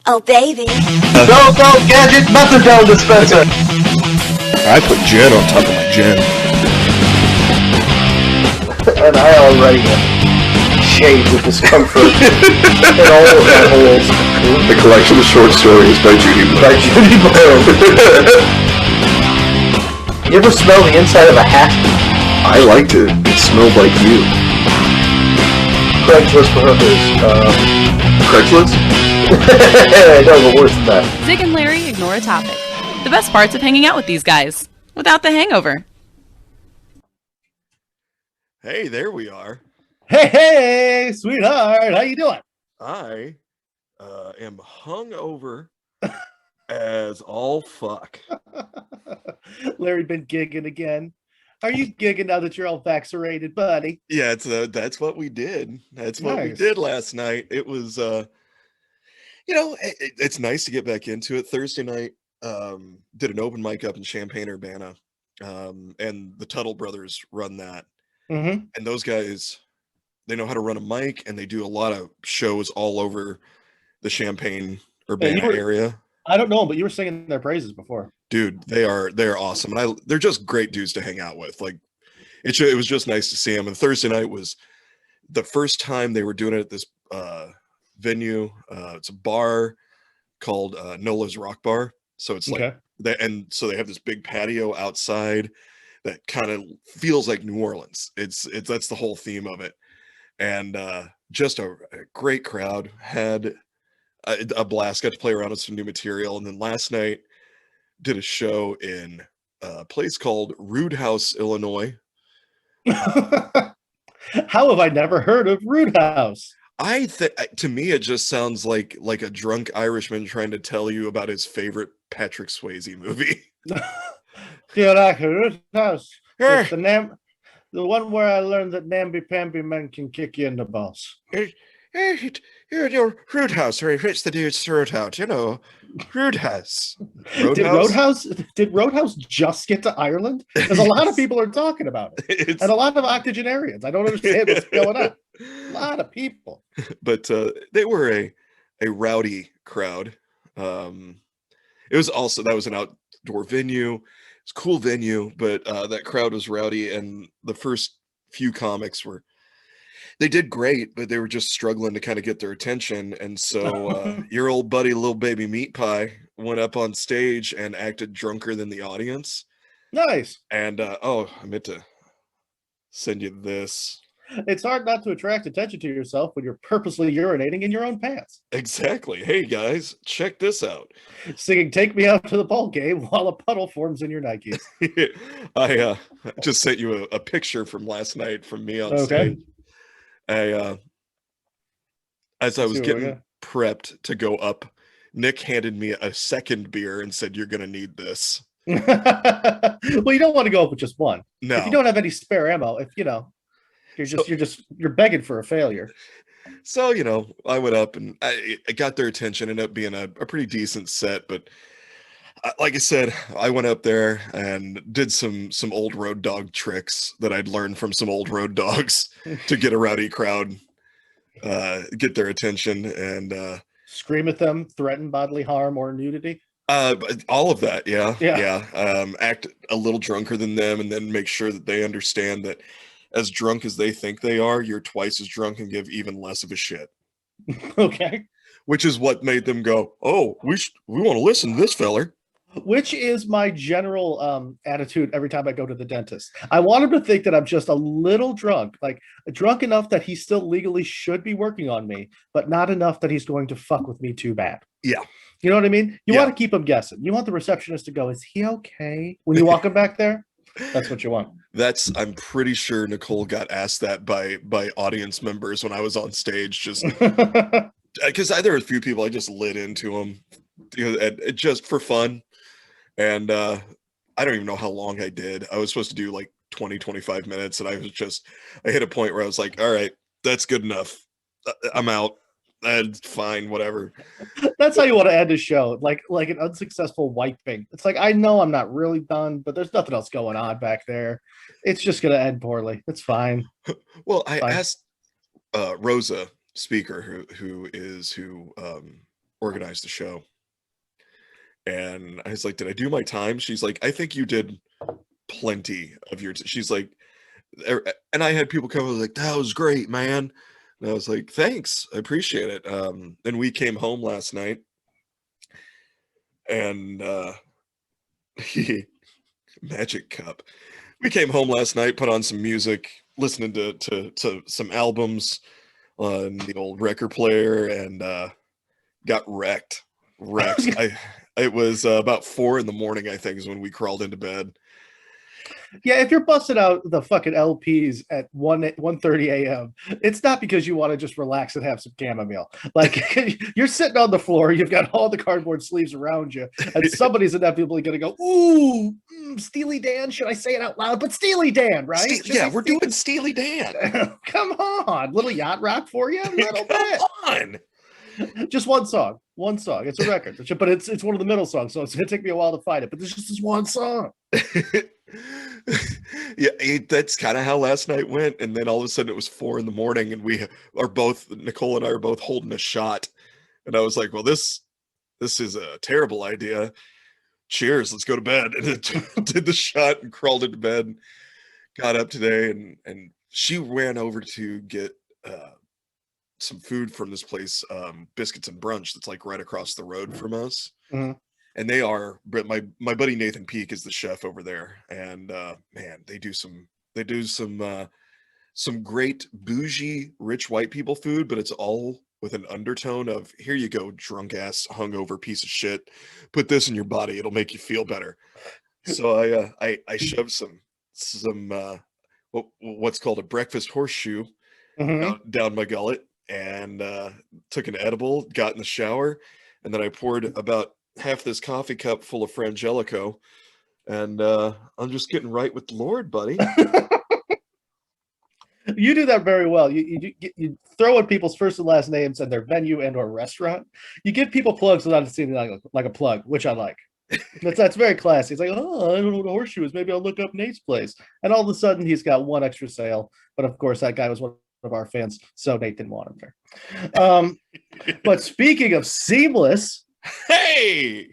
Oh, baby. Go, gadget, methadone dispenser! I put gin on top of my gin. And I already am shaved with discomfort in all of my holes. The collection of short stories by Judy Blow. You ever smell the inside of a hat? I liked it. It smelled like you. Craigslist for hookers. Craigslist? No, but worse than that. Zig and Larry ignore a topic. The best parts of hanging out with these guys. Without the hangover. Hey, there we are. Hey, sweetheart, how you doing? I am hungover as all fuck. Larry been gigging again. Are you gigging now that you're all vaccinated, buddy? Yeah, that's what we did. That's what we Nice. did last night. It was, it's nice to get back into it. Thursday night, did an open mic up in Champaign-Urbana, and the Tuttle brothers run that. Mm-hmm. And those guys, they know how to run a mic, and they do a lot of shows all over the Champaign-Urbana area. I don't know, but you were singing their praises before. Dude, they're awesome, and they're just great dudes to hang out with. Like, it was just nice to see them. And Thursday night was the first time they were doing it at this venue. It's a bar called Nola's Rock Bar. So it's like so they have this big patio outside that kind of feels like New Orleans. That's the whole theme of it, and just a great crowd. Had a blast. Got to play around with some new material, and then last night did a show in a place called Rude House, Illinois. How have I never heard of Rude House? To me, it just sounds like a drunk Irishman trying to tell you about his favorite Patrick Swayze movie. Do you like a Rude House? It's the one where I learned that namby-pamby men can kick you in the balls. Your Rude House, or it's the dude's throat out, Rude House. Did Roadhouse just get to Ireland? Because a lot of people are talking about it. And a lot of octogenarians. I don't understand what's going on. A lot of people. But they were a rowdy crowd. That was an outdoor venue. It's a cool venue, but that crowd was rowdy, and the first few comics they did great, but they were just struggling to kind of get their attention. And so your old buddy, Little Baby Meat Pie, went up on stage and acted drunker than the audience. Nice. And, I meant to send you this. It's hard not to attract attention to yourself when you're purposely urinating in your own pants. Exactly. Hey, guys, check this out. Singing Take Me Out to the Ball Game while a puddle forms in your Nikes. I just sent you a picture from last night from me on stage. As I was getting prepped to go up, Nick handed me a second beer and said, "You're going to need this." Well, you don't want to go up with just one. No. If you don't have any spare ammo, you're begging for a failure. So, I went up and I got their attention. Ended up being a pretty decent set, but like I said, I went up there and did some old road dog tricks that I'd learned from some old road dogs to get a rowdy crowd, get their attention, and scream at them, threaten bodily harm or nudity. All of that, yeah. Act a little drunker than them, and then make sure that they understand that as drunk as they think they are, you're twice as drunk and give even less of a shit. Okay. Which is what made them go, "Oh, we want to listen to this feller." Which is my general attitude every time I go to the dentist. I want him to think that I'm just a little drunk, like drunk enough that he still legally should be working on me, but not enough that he's going to fuck with me too bad. Yeah. You know what I mean? You want to keep him guessing. You want the receptionist to go, "Is he okay?" When you walk him back there. That's what you want. I'm pretty sure Nicole got asked that by audience members when I was on stage, just because there were a few people I just lit into them, just for fun. And I don't even know how long I did. I was supposed to do like 20-25 minutes, and I hit a point where I was like, all right, that's good enough. I'm out. And fine, whatever. That's how you want to end a show, like an unsuccessful wiping. It's like, I know I'm not really done, but there's nothing else going on back there. It's just going to end poorly. It's fine. Well, I asked Rosa Speaker, who organized the show. And I was like, did I do my time? She's like, I think you did plenty of your she's like, and I had people come like, that was great, man. And I was like, thanks, I appreciate it. And we came home last night, and magic cup. We came home last night, put on some music, listening to some albums on the old record player, and got wrecked. It was about 4 a.m, I think, is when we crawled into bed. Yeah, if you're busting out the fucking LPs at 1:30 a.m., it's not because you want to just relax and have some chamomile. Like, you're sitting on the floor, you've got all the cardboard sleeves around you, and somebody's inevitably going to go, ooh, Steely Dan. Should I say it out loud? But Steely Dan, right? Yeah, we're doing Steely Dan. Come on, little yacht rock for you, a little bit. On. Just one song. It's a record, but it's one of the middle songs, so it's gonna take me a while to find it. But there's just this one song. Yeah, that's kind of how last night went, and then all of a sudden it was 4 a.m, and Nicole and I are both holding a shot, and I was like, well, this is a terrible idea. Cheers, let's go to bed. And it did the shot and crawled into bed. Got up today, and she ran over to get some food from this place, Biscuits and Brunch, that's like right across the road from us. Mm-hmm. And they are, but my buddy Nathan Peake is the chef over there, and man, they do some great bougie rich white people food, but it's all with an undertone of, here you go, drunk ass hungover piece of shit, put this in your body, it'll make you feel better. So I shoved some what's called a breakfast horseshoe down my gullet, and took an edible, got in the shower, and then I poured about half this coffee cup full of Frangelico, and I'm just getting right with the Lord, buddy. You do that very well. You throw in people's first and last names and their venue and or restaurant. You give people plugs without it seeming like a plug, which I like. That's very classy. It's like, oh, I don't know what a horseshoe is. Maybe I'll look up Nate's place. And all of a sudden, he's got one extra sale. But of course, that guy was one of our fans, so Nate didn't want him there. But speaking of seamless, hey,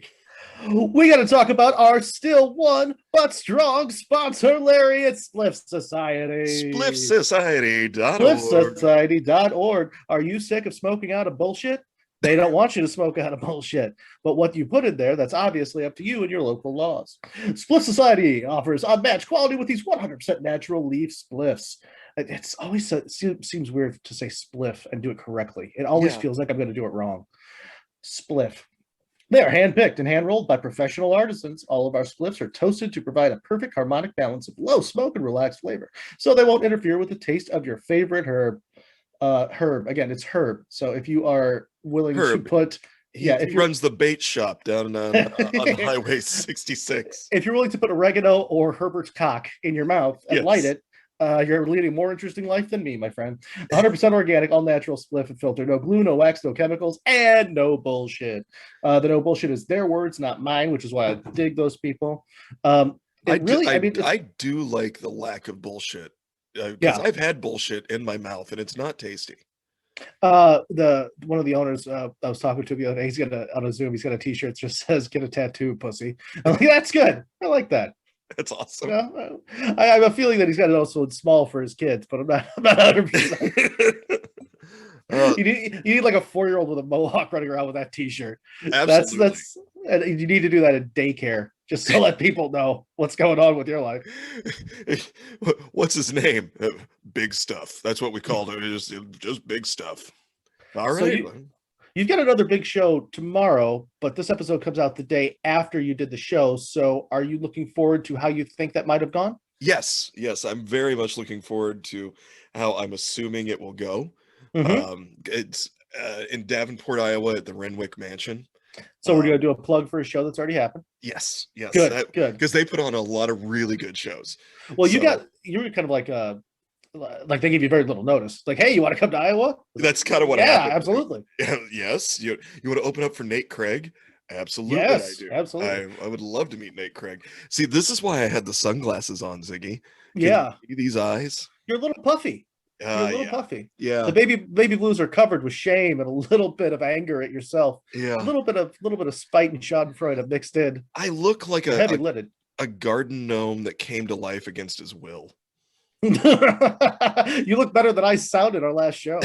we got to talk about our still one but strong sponsor, Larry. It's Spliff Society. SpliffSociety.org. SpliffSociety.org. Are you sick of smoking out of bullshit? They don't want you to smoke out of bullshit. But what you put in there, that's obviously up to you and your local laws. Spliff Society offers unmatched quality with these 100% natural leaf spliffs. It's always seems weird to say spliff and do it correctly. It always feels like I'm going to do it wrong. Spliff. They are hand-picked and hand-rolled by professional artisans. All of our spliffs are toasted to provide a perfect harmonic balance of low smoke and relaxed flavor, so they won't interfere with the taste of your favorite herb. Again, it's herb. So if you are willing to put... He runs the bait shop down on Highway 66. If you're willing to put oregano or Herbert's cock in your mouth and light it, you're leading a more interesting life than me, my friend. 100% organic, all natural, spliff and filter. No glue, no wax, no chemicals, and no bullshit. The no bullshit is their words, not mine, which is why I dig those people. I do like the lack of bullshit. Because I've had bullshit in my mouth and it's not tasty. One of the owners I was talking to the other day, he's got on a Zoom, he's got a t-shirt that just says "Get a tattoo, pussy." I'm like, that's good. I like that. That's awesome. I have a feeling that he's got it also small for his kids, but I'm not 100%. You need like a 4-year-old with a mohawk running around with that t-shirt. Absolutely. That's and you need to do that in daycare just to let people know what's going on with your life. What's his name? Big Stuff. That's what we called it. Just Big Stuff. All right. So you've got another big show tomorrow, but this episode comes out the day after you did the show. So are you looking forward to how you think that might have gone? Yes. I'm very much looking forward to how I'm assuming it will go. It's in Davenport, Iowa at the Renwick Mansion. So we're going to do a plug for a show that's already happened. Yes. Good. Because they put on a lot of really good shows. Well, you were kind of like they give you very little notice. Like, hey, you want to come to Iowa? That's kind of what happened. Yeah, absolutely. Yes. You want to open up for Nate Craig? Absolutely, yes, I do. Absolutely. I would love to meet Nate Craig. See, this is why I had the sunglasses on, Ziggy. Can you see these eyes? You're a little puffy. You're a little Yeah. puffy. Yeah. The baby blues are covered with shame and a little bit of anger at yourself. Yeah. A little bit of spite and Schadenfreude have mixed in. I look like You're heavy lidded. a garden gnome that came to life against his will. You look better than I sounded our last show.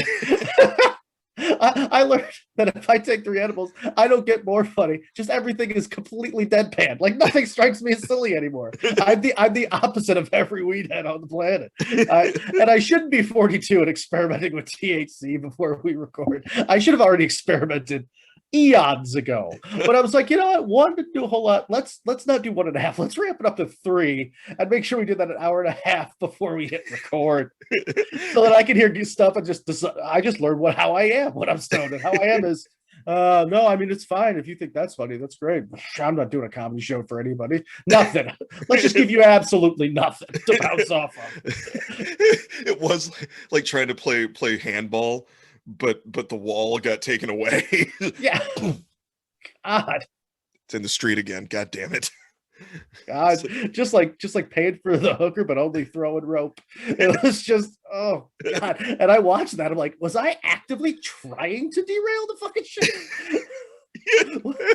I learned that if I take 3 edibles, I don't get more funny. Just everything is completely deadpan. Like nothing strikes me as silly anymore. I'm the opposite of every weed head on the planet. And I shouldn't be 42 and experimenting with THC before we record. I should have already experimented eons ago. But I was like, you know what? 1 didn't do a whole lot. Let's not do 1.5. Let's ramp it up to 3 and make sure we do that an hour and a half before we hit record, so that I can hear stuff and I just learned how I am when I'm stoned. And how I am is no, I mean it's fine if you think that's funny. That's great. I'm not doing a comedy show for anybody. Nothing. Let's just give you absolutely nothing to bounce off of. It was like trying to play handball. But the wall got taken away. Yeah. God. It's in the street again. God damn it. God, just like paying for the hooker, but only throwing rope. It was just, oh God. And I watched that. I'm like, was I actively trying to derail the fucking shit?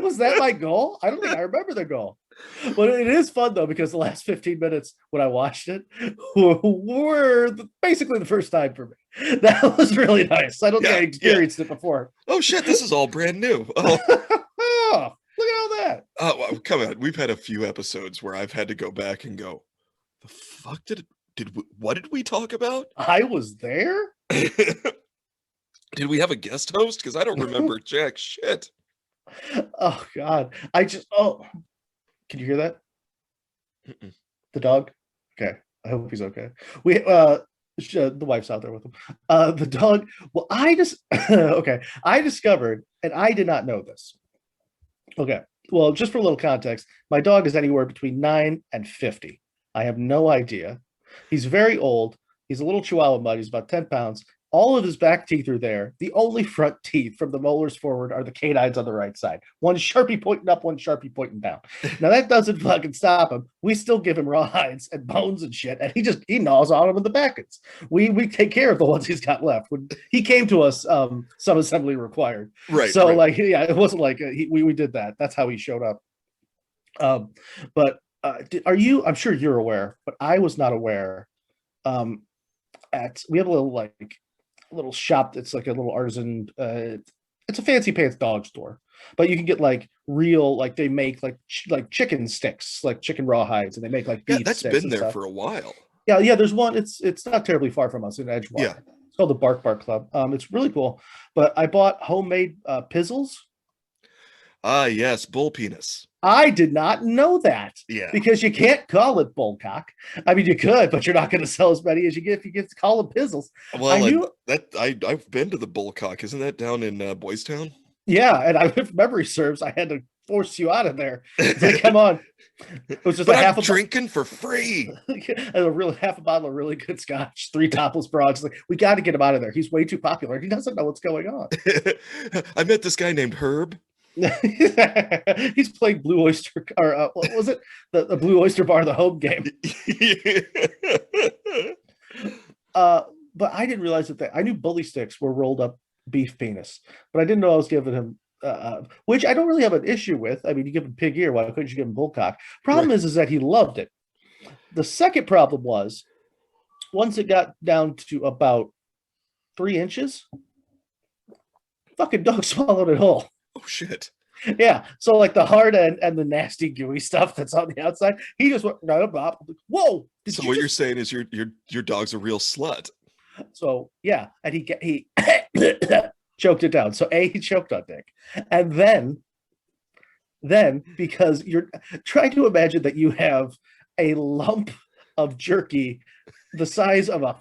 Was that my goal? I don't think I remember the goal. But it is fun though, because the last 15 minutes when I watched it were basically the first time for me. That was really nice. I don't think I experienced it before. Oh shit, this is all brand new. Oh, oh, look at all that. Oh, well, come on. We've had a few episodes where I've had to go back and go, the fuck what did we talk about? I was there? Did we have a guest host? Because I don't remember jack shit. Oh God. Can you hear that? Mm-mm. The dog? Okay. I hope he's okay. The wife's out there with him. The dog. Well, okay. I discovered, and I did not know this. Okay. Well, just for a little context, my dog is anywhere between 9 and 50. I have no idea. He's very old. He's a little Chihuahua mud. He's about 10 pounds. All of his back teeth are there. The only front teeth from the molars forward are the canines on the right side. One Sharpie pointing up, one Sharpie pointing down. Now that doesn't fucking stop him. We still give him raw hides and bones and shit, and he gnaws on them in the backends. We take care of the ones he's got left. When he came to us, some assembly required. Right. So right. it wasn't like we did that. That's how he showed up. I'm sure you're aware, but I was not aware. We have a little shop that's like a little artisan, it's a fancy pants dog store, but you can get like real, like they make like chicken sticks, like chicken rawhides, and they make like beef that's sticks been there stuff. for a while. Yeah, there's one. It's not terribly far from us in Edgewater. Yeah. It's called the Bark Club. It's really cool. But I bought homemade pizzles. Ah, yes, bull penis. I did not know that. Yeah. Because you can't call it bullcock. I mean, you could, but you're not going to sell as many as you get if you get to call them pizzles. Well, I've been to the Bullcock. Isn't that down in Boys Town? Yeah, and if memory serves, I had to force you out of there. It's like, come on. It was just I'm drinking for free. Half a bottle of really good scotch, 3 topless broads. Like, we got to get him out of there. He's way too popular. He doesn't know what's going on. I met this guy named Herb. He's playing Blue Oyster, or what was it? The Blue Oyster Bar, the home game. But I didn't realize that I knew bully sticks were rolled up beef penis, but I didn't know I was giving him, which I don't really have an issue with. I mean, you give him pig ear, why couldn't you give him bullcock? Problem is that he loved it. The second problem was, once it got down to about 3 inches, fucking dog swallowed it whole. Oh shit. Yeah. So like the hard end and the nasty gooey stuff that's on the outside, he just went right up. Whoa. So what you're saying is your dog's a real slut. So yeah, and he choked it down. So he choked on Dick. And then because you're trying to imagine that you have a lump of jerky the size of a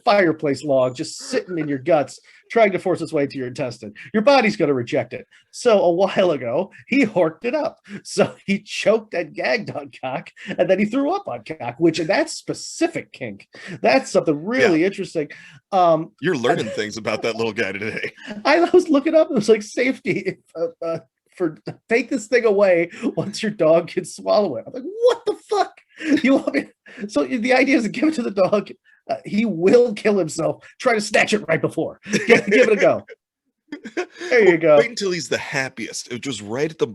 fireplace log just sitting in your guts, trying to force its way to your intestine. Your body's going to reject it. So a while ago, he horked it up. So he choked and gagged on cock, and then he threw up on cock, which that's specific kink. That's something really interesting. You're learning things about that little guy today. I was looking up, it was like safety for take this thing away once your dog can swallow it. I'm like, what the fuck? You want me? So the idea is to give it to the dog. He will kill himself. Try to snatch it right before. Give it a go. There you go. Wait until he's the happiest. It just right at the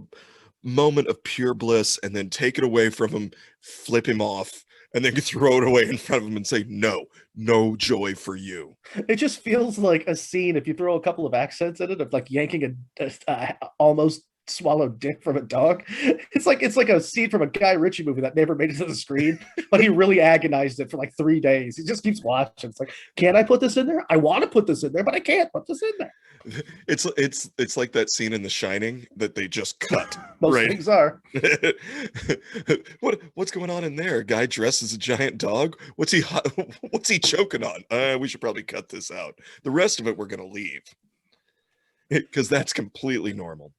moment of pure bliss, and then take it away from him, flip him off, and then throw it away in front of him and say, no joy for you. It just feels like a scene if you throw a couple of accents in it of like yanking a almost swallowed dick from a dog. It's like a scene from a Guy Ritchie movie that never made it to the screen, but he really agonized it for like 3 days. He just keeps watching. It's like, can I put this in there? I want to put this in there, but I can't put this in there. It's like that scene in The Shining that they just cut. Most right? things are. What's going on in there? A guy dressed as a giant dog? What's he choking on? We should probably cut this out. The rest of it we're gonna leave, because that's completely normal.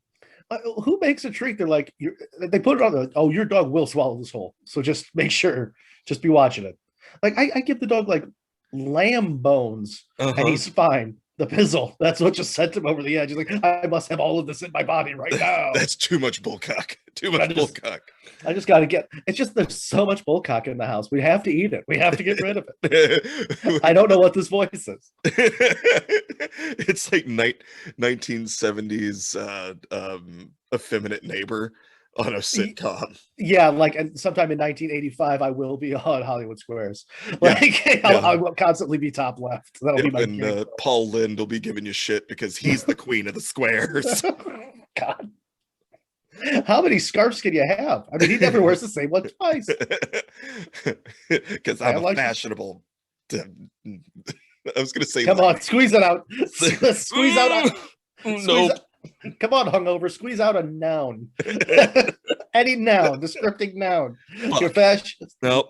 Who makes a treat? They're like, they put it on your dog will swallow this whole. So just make sure, just be watching it. Like I give the dog like lamb bones and he's fine. The pizzle, that's what just sent him over the edge. He's like, I must have all of this in my body right now. That's too much bullcock. Bullcock. I just got to get, it's just, there's so much bullcock in the house. We have to eat it. We have to get rid of it. I don't know what this voice is. It's like 1970s effeminate neighbor on a sitcom. Yeah, like sometime in 1985, I will be on Hollywood Squares. Like I will constantly be top left. That'll be my. And Paul Lynde will be giving you shit because he's the queen of the squares. God, how many scarves can you have? I mean, he never wears the same one twice. Because I'm fashionable. I was gonna say, come on, squeeze it out. Squeeze out. Nope. Come on, hungover, squeeze out a noun. Any noun, descriptive noun. Your fashion. No,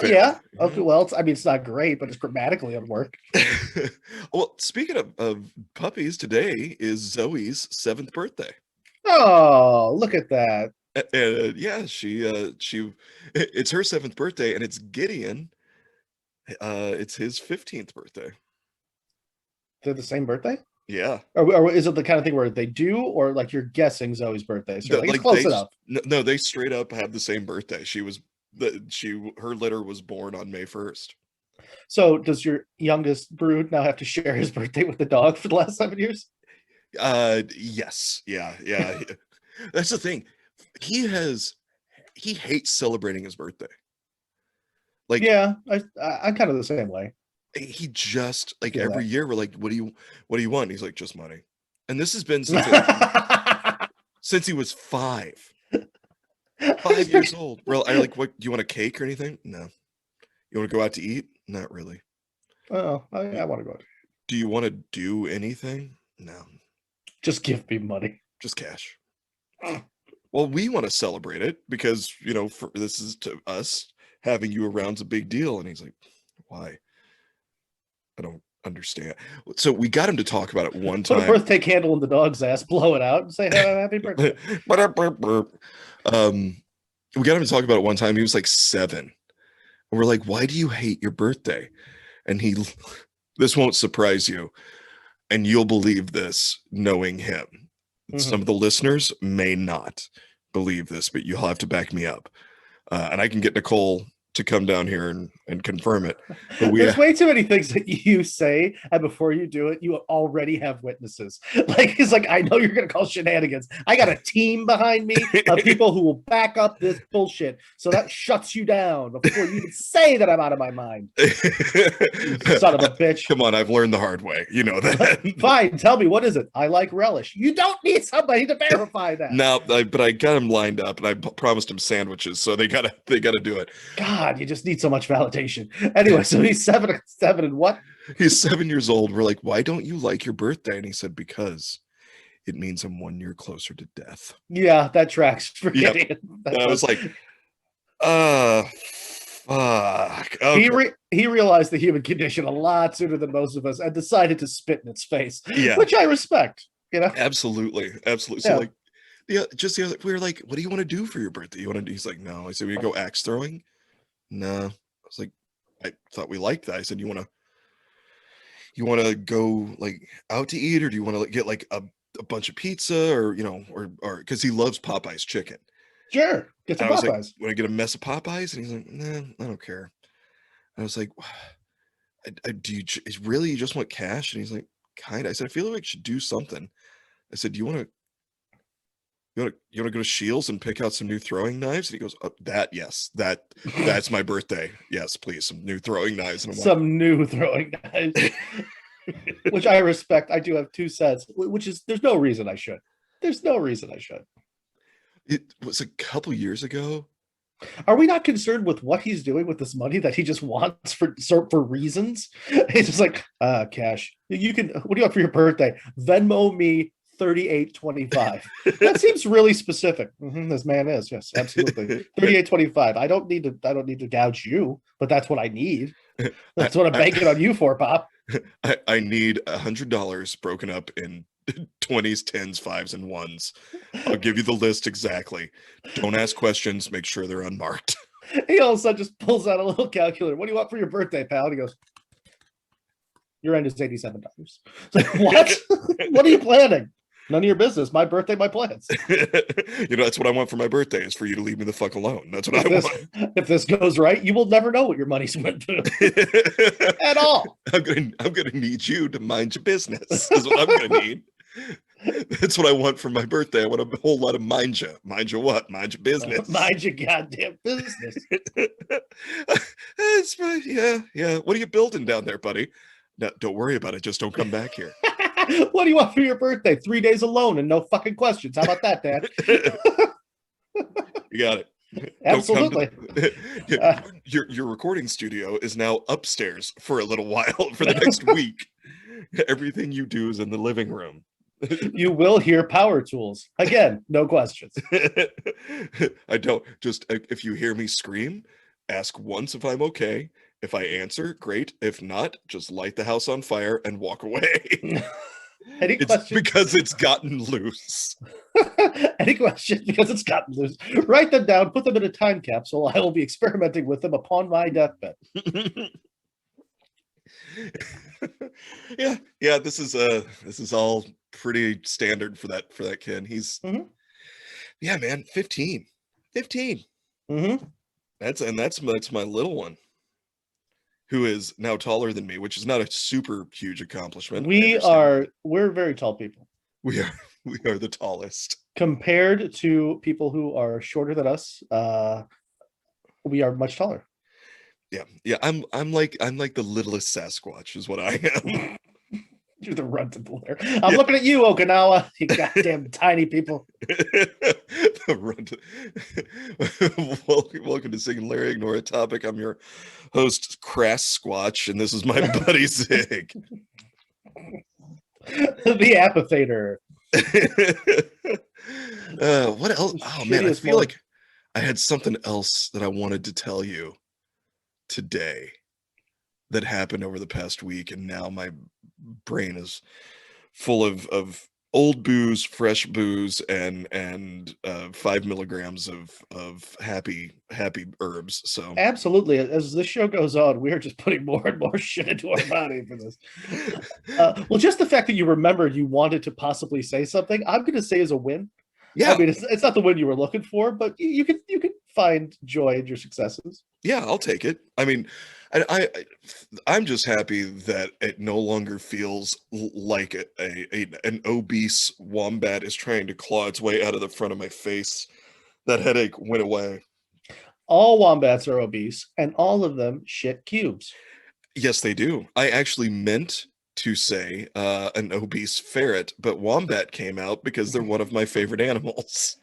yeah. Okay, well, it's not great, but it's grammatically at work. Well, speaking of puppies, today is Zoe's 7th birthday. Oh, look at that. Yeah, it's her 7th birthday, and it's Gideon. It's his 15th birthday. They're the same birthday? Yeah. Or is it the kind of thing where they do, or like you're guessing Zoe's birthday? So like close enough. No, they straight up have the same birthday. Her litter was born on May 1st. So does your youngest brood now have to share his birthday with the dog for the last 7 years? Yes. Yeah. That's the thing. He hates celebrating his birthday. Like, yeah, I'm kind of the same way. He just like every year we're like, what do you want? He's like, just money. And this has been since he was 5 years old. Well, I like, what do you want, a cake or anything? No. You want to go out to eat? Not really. Oh, I want to go out. Do you want to do anything? No. Just give me money. Just cash. Well, we want to celebrate it because, this is to us, having you around's a big deal. And he's like, why? I don't understand. So we got him to talk about it one time. Put a birthday candle in the dog's ass, blow it out, and say happy birthday. We got him to talk about it one time. He was like 7. And we're like, why do you hate your birthday? And this won't surprise you. And you'll believe this knowing him. Mm-hmm. Some of the listeners may not believe this, but you'll have to back me up. And I can get Nicole to come down here and confirm it. But there's way too many things that you say, and before you do it, you already have witnesses. Like, it's like, I know you're going to call shenanigans. I got a team behind me of people who will back up this bullshit. So that shuts you down before you even say that I'm out of my mind. You son of a bitch. Come on, I've learned the hard way. You know that. Fine, tell me, what is it? I like relish. You don't need somebody to verify that. No, but I got him lined up, and I promised him sandwiches, so they gotta do it. God, you just need so much validation. Anyway, so he's 7 and what? He's 7 years old. We're like, why don't you like your birthday? And he said, because it means I'm 1 year closer to death. Yeah, that tracks. Yep. And I was like, fuck. Okay. He realized the human condition a lot sooner than most of us and decided to spit in its face. Yeah. Which I respect, Absolutely. Yeah. So like, we were like, what do you want to do for your birthday? He's like, no. I said, we go axe throwing. No. I was like, I thought we liked that. I said, you want to go like out to eat, or do you want to get like a bunch of pizza, or or because he loves Popeye's chicken. Sure. Get some I was Popeyes. like, "Want to get a mess of Popeyes?" And he's like, "Nah, I don't care." I was like, "Do you really you just want cash?" And he's like, "Kind of." I said, "I feel like we should do something." I said, "You want to go to Shields and pick out some new throwing knives?" And he goes, that's my birthday. Yes, please, some new throwing knives." And I'm Some new throwing knives, which I respect. I do have 2 sets, which is there's no reason I should. There's no reason I should. it was a couple years ago. Are we not concerned with what he's doing with this money that he just wants for reasons? He's just like, cash. You can. What do you want for your birthday? Venmo me $38.25. That seems really specific. This man is, yes, absolutely. $38.25. I don't need to gouge you, but that's what I need. That's what I'm banking on you for, Pop. I need $100 broken up in 20s, 10s, 5s, and 1s. I'll give you the list exactly. Don't ask questions. Make sure they're unmarked. He all of a sudden just pulls out a little calculator. What do you want for your birthday, pal? And he goes, your end is $87. It's like, what? What are you planning? None of your business. My birthday, my plans. That's what I want for my birthday is for you to leave me the fuck alone. That's what I want. If this goes right, you will never know what your money's went to at all. I'm gonna need you to mind your business. Is what I'm gonna need. That's what I want for my birthday. I want a whole lot of mind you. Mind you what? Mind your business. Mind your goddamn business. Yeah. What are you building down there, buddy? No, don't worry about it. Just don't come back here. What do you want for your birthday? 3 days alone and no fucking questions. How about that, Dad? You got it. Absolutely. Your recording studio is now upstairs for a little while, for the next week. Everything you do is in the living room. You will hear power tools. Again, no questions. I don't. Just if you hear me scream, ask once if I'm okay. If I answer, great. If not, just light the house on fire and walk away. Any questions? Because it's gotten loose. Any questions? Because it's gotten loose. Write them down, put them in a time capsule. I will be experimenting with them upon my deathbed. Yeah. This is all pretty standard for that kid. He's yeah, man, 15. That's my little one, who is now taller than me, which is not a super huge accomplishment. We're very tall people. We are the tallest. Compared to people who are shorter than us, we are much taller. Yeah. I'm like the littlest Sasquatch is what I am. You're the runt of the lair. I'm looking at you, Okinawa. You goddamn tiny people. The runt. Welcome to Singing Larry Ignore a Topic. I'm your host, Crass Squatch, and this is my buddy Zig. The Apathator. What else? Oh man, I feel like I had something else that I wanted to tell you today that happened over the past week, and now my brain is full of old booze, fresh booze, and 5 milligrams of happy herbs. So absolutely, as this show goes on, we're just putting more and more shit into our body for this. Well, just the fact that you remembered you wanted to possibly say something, I'm going to say is a win. Yeah, I mean, it's not the win you were looking for, but you can find joy in your successes. Yeah, I'll take it. I mean, I'm just happy that it no longer feels like an obese wombat is trying to claw its way out of the front of my face. That headache went away. All wombats are obese, and all of them shit cubes. Yes, they do. I actually meant to say an obese ferret, but wombat came out because they're one of my favorite animals.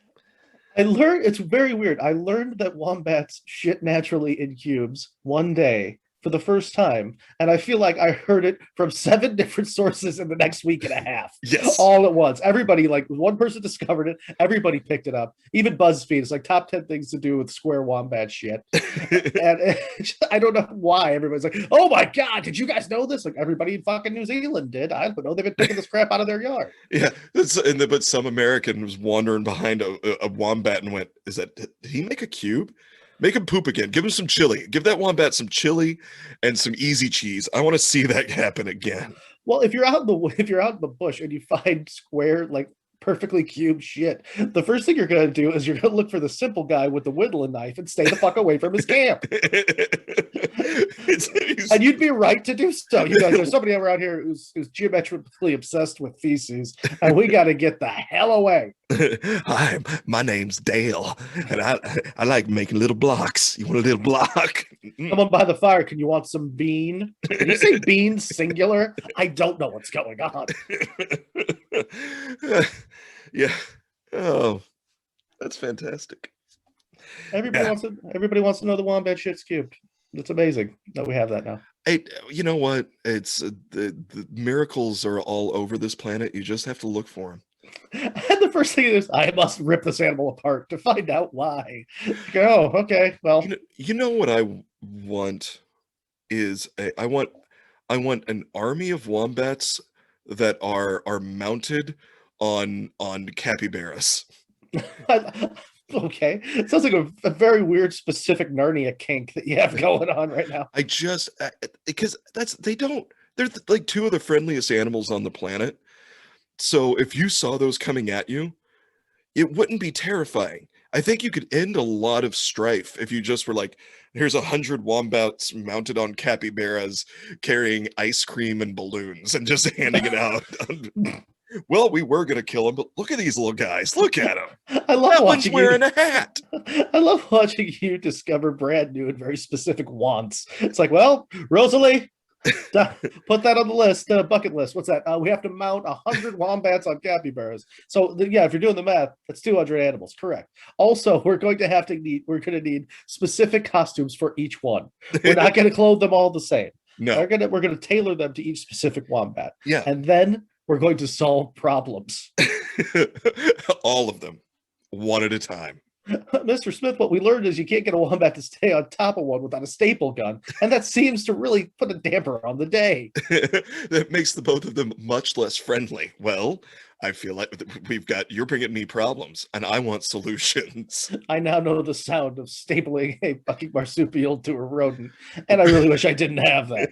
I learned, it's very weird. I learned that wombats shit naturally in cubes one day for the first time, and I feel like I heard it from 7 different sources in the next week and a half. Yes, all at once. Everybody, like one person discovered it, everybody picked it up. Even BuzzFeed, it's like top 10 things to do with square wombat shit. And I don't know why everybody's like, oh my god, did you guys know this? Like everybody in fucking New Zealand did. I don't know, they've been picking this crap out of their yard. Yeah, but some American was wandering behind a wombat and went, did he make a cube? Make him poop again. Give him some chili. Give that wombat some chili and some easy cheese. I want to see that happen again. Well, if you're out in the bush and you find square, like perfectly cubed shit, the first thing you're going to do is you're going to look for the simple guy with the whittling knife and stay the fuck away from his camp. And you'd be right to do so. You know, there's somebody around here who's geometrically obsessed with feces, and we got to get the hell away. Hi, my name's Dale, and I like making little blocks. You want a little block? Someone by the fire, can you want some bean? Did you say bean singular? I don't know what's going on. Yeah. Oh, that's fantastic. Everybody wants to know the wombat shit's cubed. It's amazing that we have that now. Hey, you know what? It's the miracles are all over this planet. You just have to look for them. And the first thing is, I must rip this animal apart to find out why. Oh, okay. Well, you know what I want is I want an army of wombats that are mounted on capybaras. Okay, it sounds like a very weird, specific Narnia kink that you have going on right now. I just because they're like two of the friendliest animals on the planet. So if you saw those coming at you, it wouldn't be terrifying. I think you could end a lot of strife if you just were like, here's 100 wombats mounted on capybaras carrying ice cream and balloons and just handing it out. Well, we were gonna kill him, but look at these little guys. Look at them. I love that watching one's wearing a hat. I love watching you discover brand new and very specific wants. It's like, well, Rosalie, put that on the list, bucket list. What's that? We have to mount 100 wombats on capybaras. So yeah, if you're doing the math, that's 200 animals. Correct. Also, we're going to need specific costumes for each one. We're not going to clothe them all the same. No, we're going to tailor them to each specific wombat. Yeah, and then we're going to solve problems. All of them, one at a time. Mr. Smith, what we learned is you can't get a wombat to stay on top of one without a staple gun, and that seems to really put a damper on the day. That makes the both of them much less friendly. Well, I feel like you're bringing me problems, and I want solutions. I now know the sound of stapling a fucking marsupial to a rodent, and I really wish I didn't have that.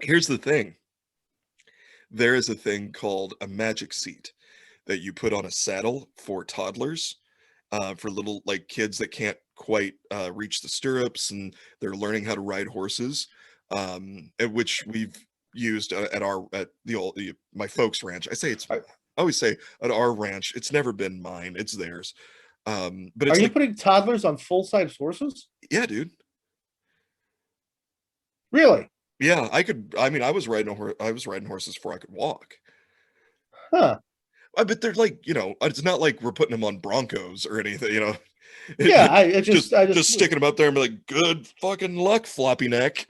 Here's the thing. There is a thing called a magic seat that you put on a saddle for toddlers, for little like kids that can't quite reach the stirrups and they're learning how to ride horses, which we've used at my folks' ranch. I always say at our ranch. It's never been mine. It's theirs. But it's Are you putting toddlers on full-size horses? Yeah, dude. Really? Yeah, I was riding horses before I could walk. Huh. But they're like, it's not like we're putting them on Broncos or anything, Yeah, I just sticking them up there and be like, good fucking luck, floppy neck.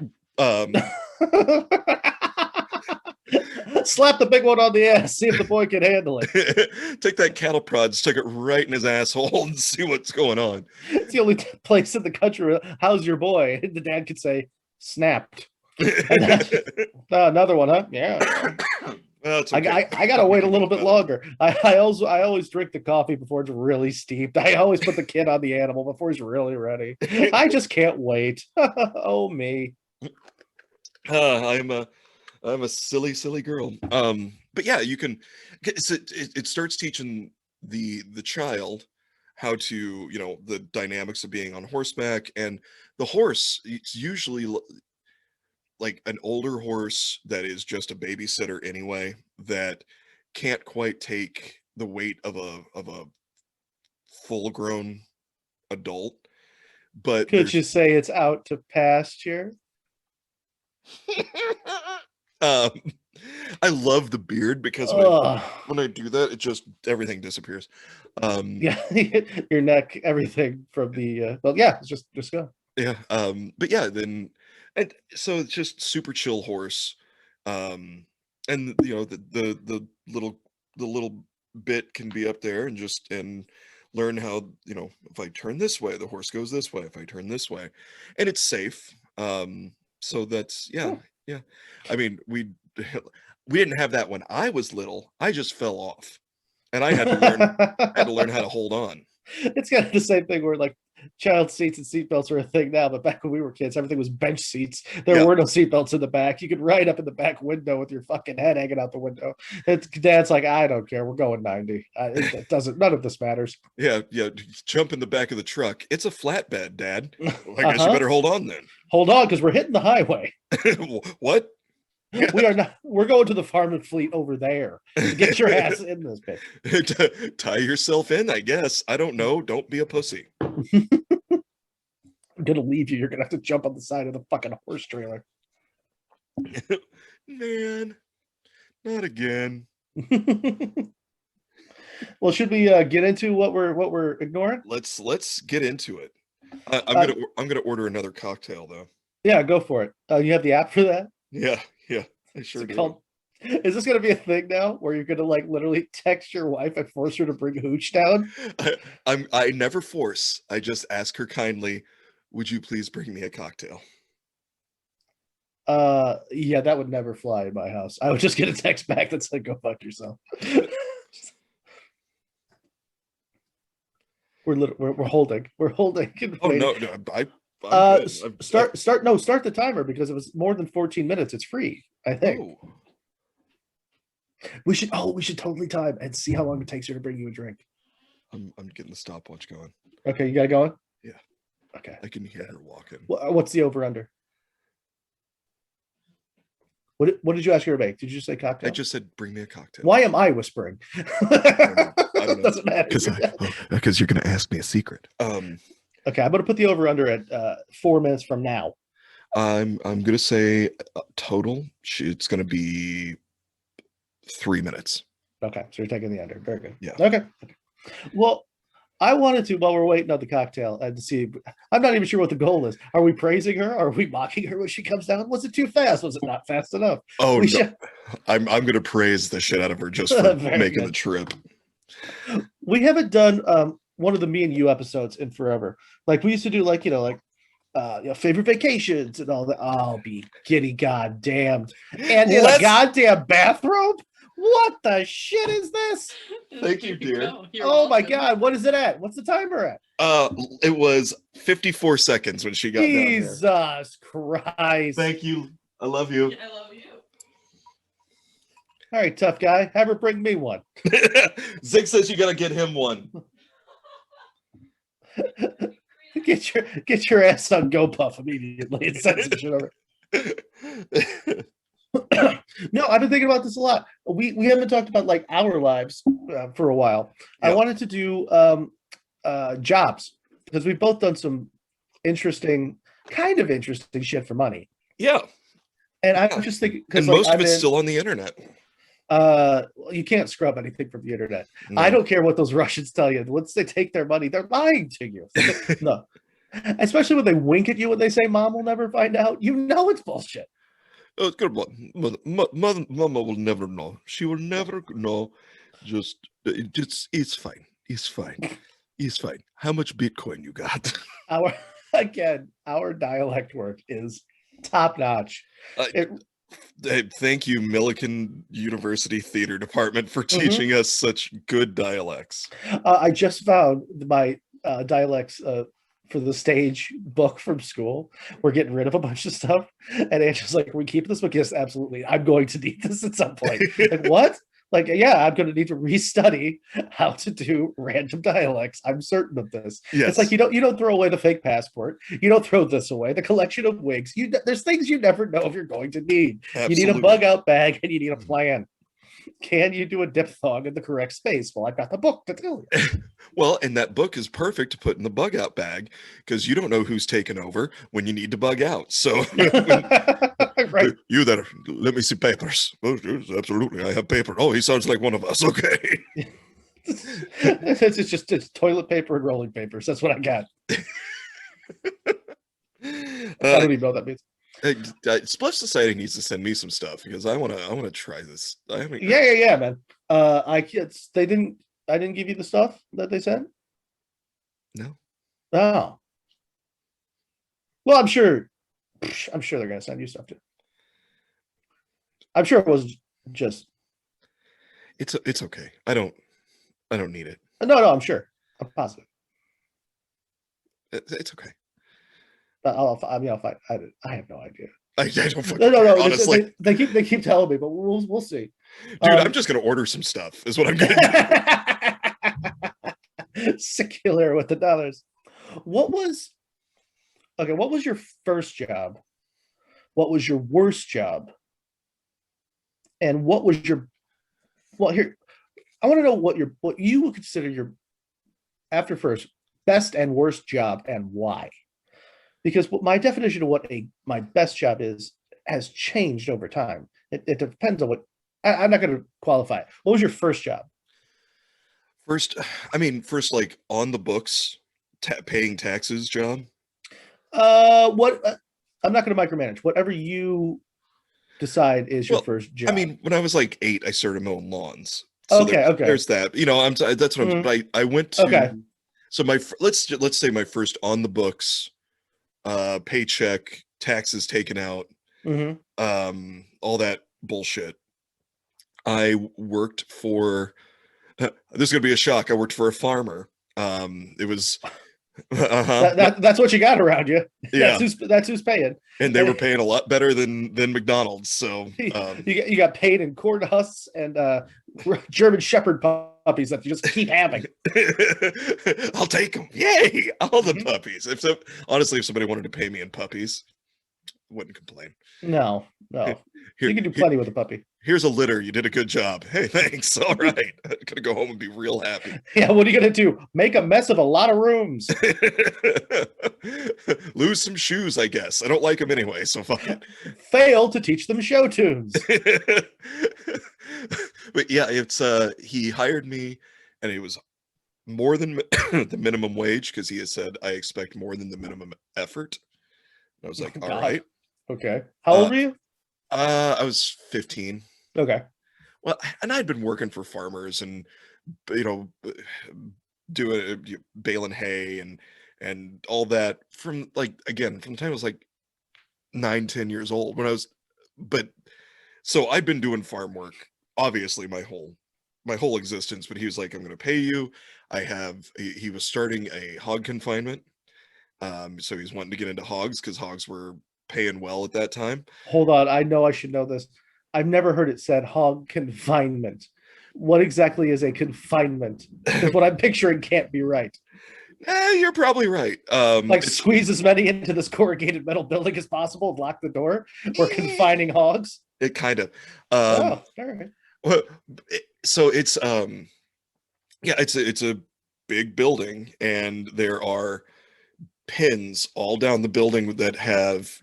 Slap the big one on the ass, see if the boy can handle it. Take that cattle prod, stick it right in his asshole and see what's going on. It's the only place in the country where, how's your boy? And the dad could say, snapped. Another one, huh? Yeah. Well, okay. I gotta wait a little bit longer. I always drink the coffee before it's really steeped. I always put the kid on the animal before he's really ready. I just can't wait. Oh me. I'm a silly girl. But yeah, you can. It starts teaching the child how to, the dynamics of being on horseback, and the horse. It's usually like an older horse that is just a babysitter anyway, that can't quite take the weight of a full-grown adult. But could you say it's out to pasture? I love the beard because when I do that, it just everything disappears. Yeah, your neck, everything from the it's just go. Yeah, but yeah, then. And so it's just super chill horse, and the little bit can be up there and learn how, if I turn this way, the horse goes this way. If I turn this way, and it's safe. So that's yeah. I mean, we didn't have that when I was little. I just fell off, and I had to learn how to hold on. It's kind of the same thing where like child seats and seatbelts are a thing now, but back when we were kids, everything was bench seats. There were no seatbelts in the back. You could ride up in the back window with your fucking head hanging out the window. Dad's like, I don't care. We're going 90. It doesn't. None of this matters. Yeah. Jump in the back of the truck. It's a flatbed, Dad. Well, I guess you better hold on then. Hold on, because we're hitting the highway. What? We are not. We're going to the farm and fleet over there. Get your ass in this bitch. Tie yourself in, I guess. I don't know. Don't be a pussy. I'm gonna leave you. You're gonna have to jump on the side of the fucking horse trailer. Man, not again. Well, should we get into what we're ignoring? Let's get into it. I'm gonna order another cocktail though. Yeah, go for it. You have the app for that? Yeah, I sure do. Is this gonna be a thing now where you're gonna like literally text your wife and force her to bring hooch down? I never force. I just ask her kindly, would you please bring me a cocktail? Yeah, that would never fly in my house. I would just get a text back that said, go fuck yourself. We're holding. Oh no, start the timer because it was more than 14 minutes. It's free, I think. Oh. We should totally time and see how long it takes her to bring you a drink. I'm getting the stopwatch going. Okay, you got it going? Yeah. Okay. I can hear her walking. What's the over under? What did you ask her to make? Did you say cocktail? I just said bring me a cocktail. Why am I whispering? I don't know. Doesn't matter. Because you're gonna ask me a secret. Okay, I'm gonna put the over under at 4 minutes from now. I'm gonna say total. It's gonna be 3 minutes. Okay, so you're taking the under. Very good. Yeah. Okay. Well, I wanted to, while we're waiting on the cocktail, and to see. I'm not even sure what the goal is. Are we praising her? Are we mocking her when she comes down? Was it too fast? Was it not fast enough? Oh no! I'm gonna praise the shit out of her just for making the trip. We haven't done one of the me and you episodes in forever. Like we used to do, favorite vacations and all that. I'll be giddy goddamned. And in a goddamn bathrobe? What the shit is this? Thank you, dear. Oh my god, what is it at? What's the timer at? It was 54 seconds when she got down there. Jesus Christ. Thank you. I love you. I love you. All right, tough guy. Have her bring me one. Zig says you gotta get him one. Get your ass on GoPuff immediately and send some shit over. No, I've been thinking about this a lot. We haven't talked about like our lives for a while. Yeah. I wanted to do jobs because we've both done some interesting shit for money. Yeah. And I'm just thinking because most of it's still on the internet. You can't scrub anything from the internet. No. I don't care what those Russians tell you. Once they take their money, they're lying to you. No. Especially when they wink at you when they say mom will never find out. You know it's bullshit. Oh, it's good. Mama will never know. She will never know. It's fine. It's fine. It's fine. How much Bitcoin you got? Our dialect work is top notch. Thank you, Millikan University Theater Department, for teaching us such good dialects. I just found my dialects for the stage book from school. We're getting rid of a bunch of stuff. And Angela's like, "Are we keeping this book?" Yes, absolutely. I'm going to need this at some point. Like, what? Like, yeah, I'm going to need to restudy how to do random dialects. I'm certain of this. Yes. It's like you don't throw away the fake passport. You don't throw this away. The collection of wigs. There's things you never know if you're going to need. Absolutely. You need a bug out bag and you need a plan. Can you do a diphthong in the correct space? Well, I've got the book to tell you. Well, and that book is perfect to put in the bug out bag because you don't know who's taken over when you need to bug out. So, right. You there? Let me see papers. Oh, absolutely, I have paper. Oh, he sounds like one of us. Okay. It's toilet paper and rolling papers. That's what I got. I don't even know what that means. Splish Society needs to send me some stuff because I want to try this. Yeah, man. I didn't give you the stuff that they sent. No. Oh. Well, I'm sure they're gonna send you stuff too. I'm sure it was just. It's okay. I don't need it. No, I'm sure. I'm positive. It's okay. But I mean, I have no idea. I don't fucking No, care, no. honestly. They keep telling me, but we'll see. Dude, I'm just gonna order some stuff. Is what I'm gonna do. Secular with the dollars. What was your first job? What was your worst job? And what was your here? I want to know what you would consider your after first best and worst job and why. Because my definition of what my best job is has changed over time. It depends on what I'm not going to qualify it. What was your first job? First, like on the books, paying taxes job. What I'm not going to micromanage. Whatever you decide is your first job. I mean, when I was like 8, I started mowing lawns. So okay. There's that. That's what I went to. Okay. So let's say my first on the books, paycheck, taxes taken out, all that bullshit. I worked for. This is gonna be a shock. I worked for a farmer. It was. That's what you got around you. Yeah, that's who's paying. And they were paying a lot better than McDonald's. So you got paid in corn husks and German Shepherd puppies that you just keep having. I'll take them. Yay! All the puppies. Honestly, if somebody wanted to pay me in puppies, wouldn't complain. No. You can do plenty with a puppy. Here's a litter. You did a good job. Hey, thanks. All right. I'm gonna go home and be real happy. Yeah, what are you gonna do? Make a mess of a lot of rooms. Lose some shoes, I guess. I don't like them anyway, so fine. Fail to teach them show tunes. But yeah, it's he hired me, and it was more than the minimum wage because he has said I expect more than the minimum effort. And I was like, all right. Okay. How old were you? I was 15. Okay. Well, and I'd been working for farmers and doing baling hay and all that from the time I was like 9-10 years old so I'd been doing farm work obviously my whole existence, but he was like, I'm going to pay you. He was starting a hog confinement. So he's wanting to get into hogs because hogs were paying well at that time. Hold on, I know I should know this. I've never heard it said hog confinement. What exactly is a confinement? Because what I'm picturing can't be right. You're probably right. Squeeze as many into this corrugated metal building as possible and lock the door. We're confining hogs. It kind of. All right. Well, so it's it's a big building, and there are pins all down the building that have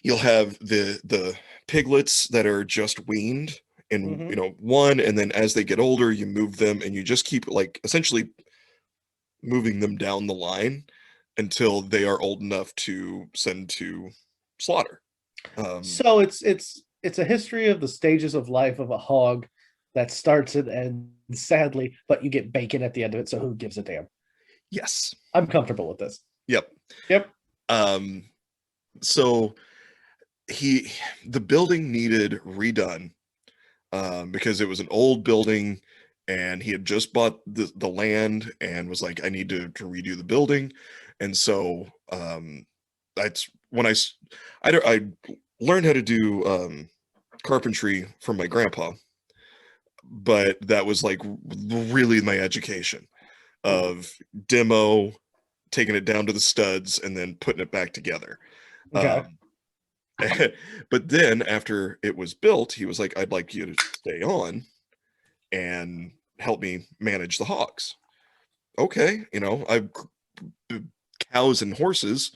you'll have the piglets that are just weaned in one, and then as they get older you move them and you just keep essentially moving them down the line until they are old enough to send to slaughter. So it's a history of the stages of life of a hog that starts and ends sadly, but you get bacon at the end of it, so who gives a damn? Yes. I'm comfortable with this. Yep. So the building needed redone because it was an old building and he had just bought the land and was like, I need to redo the building. And so that's when I learned how to do carpentry from my grandpa, but that was really my education of demo, taking it down to the studs and then putting it back together. Okay. But then after it was built, he was like, I'd like you to stay on and help me manage the hogs. Okay. I've cows and horses.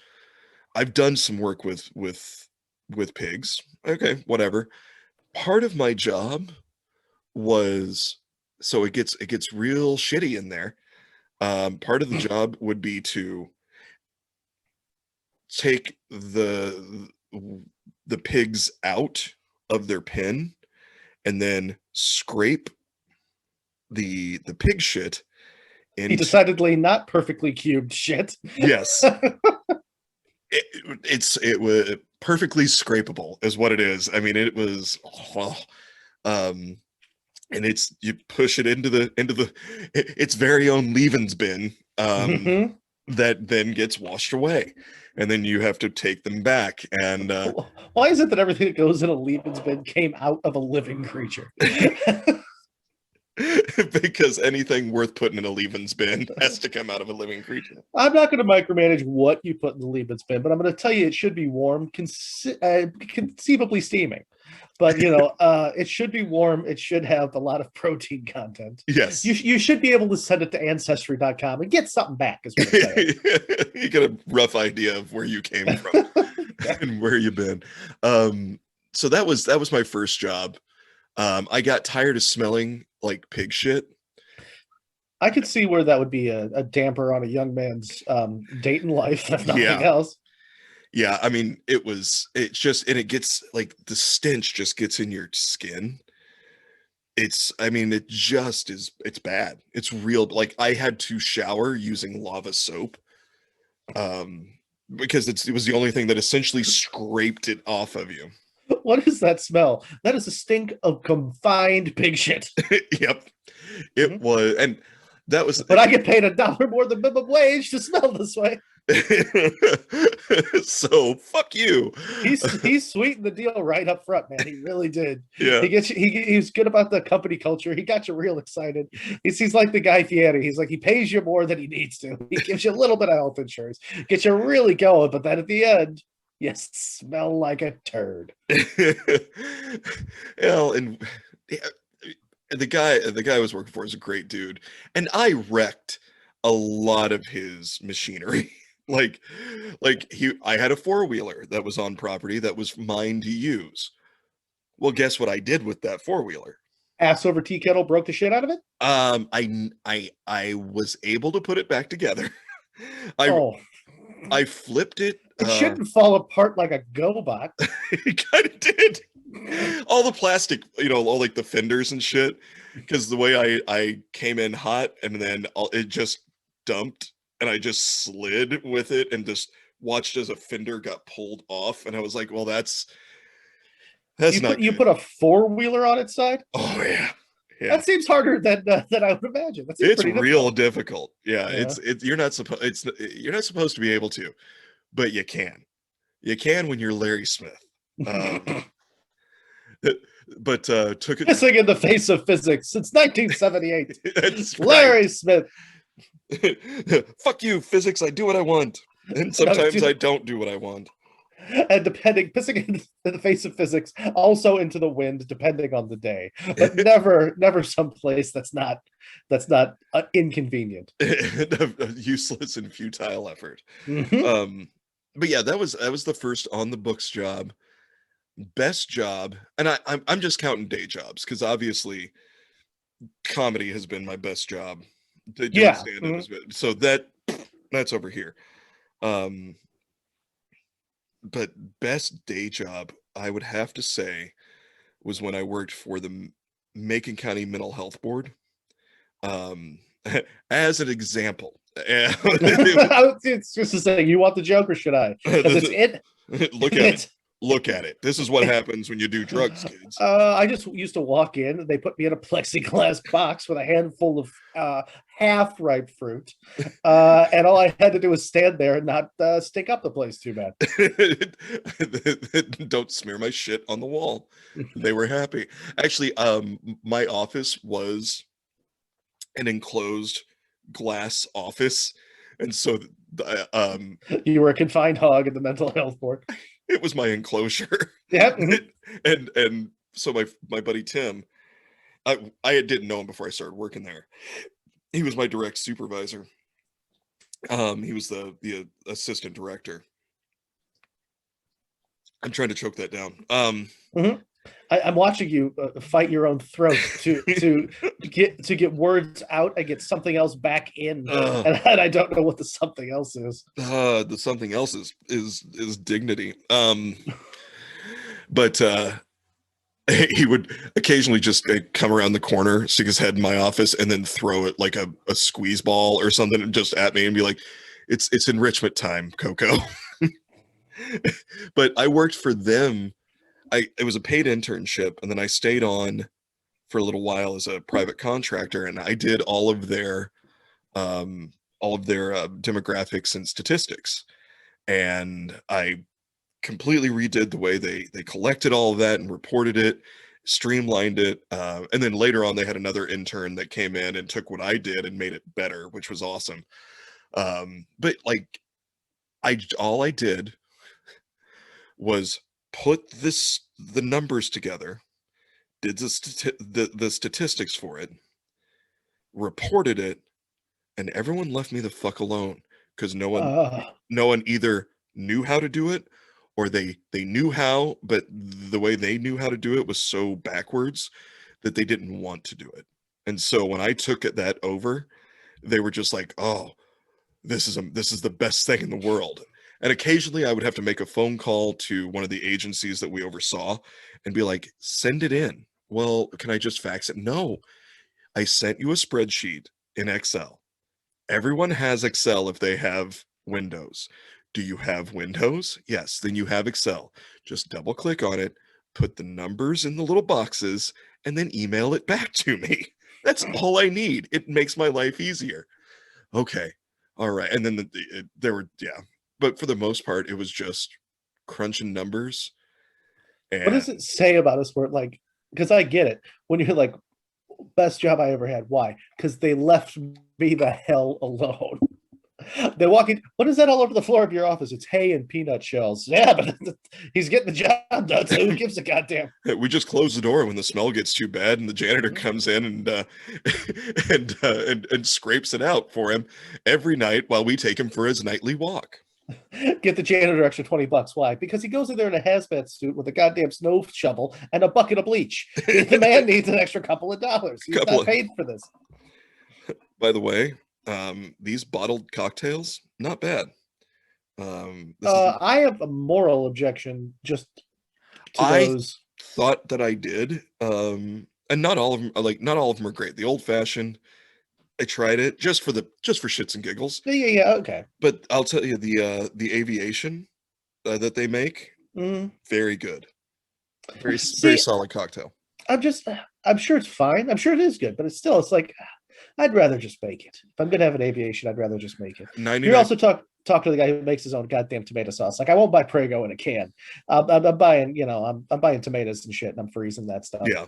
I've done some work with pigs. Okay, whatever. Part of my job was, so it gets real shitty in there. Part of the job would be to take the pigs out of their pen and then scrape the pig shit into, decidedly not perfectly cubed shit. Yes. It was perfectly scrapable is what it is. I mean, it was and you push it into its very own leavings bin. that then gets washed away, and then you have to take them back. And Why is it that everything that goes in a Lehman's bin came out of a living creature? because anything worth putting in a Lehman's bin has to come out of a living creature. I'm not going to micromanage what you put in the Lehman's bin, but I'm going to tell you it should be warm, conceivably steaming. But it should be warm. It should have a lot of protein content. Yes, you should be able to send it to Ancestry.com and get something back. Is what I'm saying. You get a rough idea of where you came from and where you've been. So that was my first job. I got tired of smelling like pig shit. I could see where that would be a damper on a young man's dating life, if nothing else. Yeah, I mean, it gets like the stench just gets in your skin. It's bad. It's real. Like I had to shower using lava soap because it was the only thing that essentially scraped it off of you. What is that smell? That is a stink of confined pig shit. Yep, it was, and that was. But I get paid $1 more than minimum wage to smell this way. So fuck you. He's sweetened the deal right up front, man. He really did. Yeah, he's good about the company culture. He got you real excited. He's like the Guy Fieri. He's like, he pays you more than he needs to. He gives you a little bit of health insurance, gets you really going, but then at the end, you smell like a turd. Well, and the guy I was working for is a great dude, and I wrecked a lot of his machinery. I had a 4-wheeler that was on property that was mine to use. Well, guess what I did with that 4-wheeler? Ass over tea kettle, broke the shit out of it. I was able to put it back together. I flipped it. It shouldn't fall apart like a GoBot. It kind of did. All the plastic, all like the fenders and shit, because the way I came in hot and then it just dumped and I just slid with it and just watched as a fender got pulled off, and I was like, well, that's not you good. put a 4-wheeler on its side. Oh yeah. That seems harder than I would imagine. It's real difficult. Yeah, you're not supposed to be able to, but you can when you're Larry Smith. But took it missing in the face of physics since 1978. That's Larry right. Smith. Fuck you, physics. I do what I want, and sometimes I don't do what I want. And pissing in the face of physics, also into the wind, depending on the day, but never someplace that's not inconvenient. A useless and futile effort. Mm-hmm. But yeah, that was the first on the books job. Best job, and I'm just counting day jobs because obviously comedy has been my best job. Yeah. Stand-up has been, so that's over here. But best day job, I would have to say, was when I worked for the Macon County Mental Health Board. As an example, it's just a saying. You want the joke, or should I? Look at it. This is what happens when you do drugs, kids. I just used to walk in. They put me in a plexiglass box with a handful of half-ripe fruit, and all I had to do was stand there and not stink up the place too bad. Don't smear my shit on the wall. They were happy. Actually, my office was an enclosed glass office, and so you were a confined hog at the mental health board. It was my enclosure. Yep. And so my buddy Tim, I didn't know him before I started working there. He was my direct supervisor. He was the assistant director. I'm trying to choke that down. Mm-hmm. I'm watching you fight your own throat to get words out and get something else back in, and I don't know what the something else is. The something else is dignity. But he would occasionally just come around the corner, stick his head in my office, and then throw it like a squeeze ball or something just at me and be like, "It's enrichment time, Coco." But I worked for them. It was a paid internship, and then I stayed on for a little while as a private contractor, and I did all of their all of their demographics and statistics, and I completely redid the way they collected all of that and reported it, streamlined it, and then later on they had another intern that came in and took what I did and made it better, which was awesome. But like, all I did was put the numbers together, did the statistics for it, reported it, and everyone left me the fuck alone, because no one either knew how to do it, or they knew how, but the way they knew how to do it was so backwards that they didn't want to do it. And so when I took that over, they were just like, oh, this is the best thing in the world. And occasionally I would have to make a phone call to one of the agencies that we oversaw and be like, send it in. Well, can I just fax it? No, I sent you a spreadsheet in Excel. Everyone has Excel if they have Windows. Do you have Windows? Yes, then you have Excel. Just double click on it, put the numbers in the little boxes, and then email it back to me. That's all I need. It makes my life easier. Okay. All right. And then there were, yeah. But for the most part, it was just crunching numbers. What does it say about us where, like, because I get it. When you're like, best job I ever had. Why? Because they left me the hell alone. They walk in. What is that all over the floor of your office? It's hay and peanut shells. Yeah, but he's getting the job done. So who gives a goddamn? We just close the door when the smell gets too bad, and the janitor comes in and scrapes it out for him every night while we take him for his nightly walk. Get the janitor extra $20. Why? Because he goes in there in a hazmat suit with a goddamn snow shovel and a bucket of bleach. The man needs an extra couple of dollars. He's not paid for this. By the way, these bottled cocktails, not bad. I have a moral objection just to those. I thought that I did, and not all of them are great. The old fashioned, I tried it just for shits and giggles. Yeah, okay. But I'll tell you, the aviation that they make, very good, very solid cocktail. I'm sure it's fine. I'm sure it is good, but it's like, I'd rather just make it. If I'm gonna have an aviation, I'd rather just make it. You also talk to the guy who makes his own goddamn tomato sauce. Like, I won't buy Prego in a can. I'm buying, I'm buying tomatoes and shit, and I'm freezing that stuff. Yeah.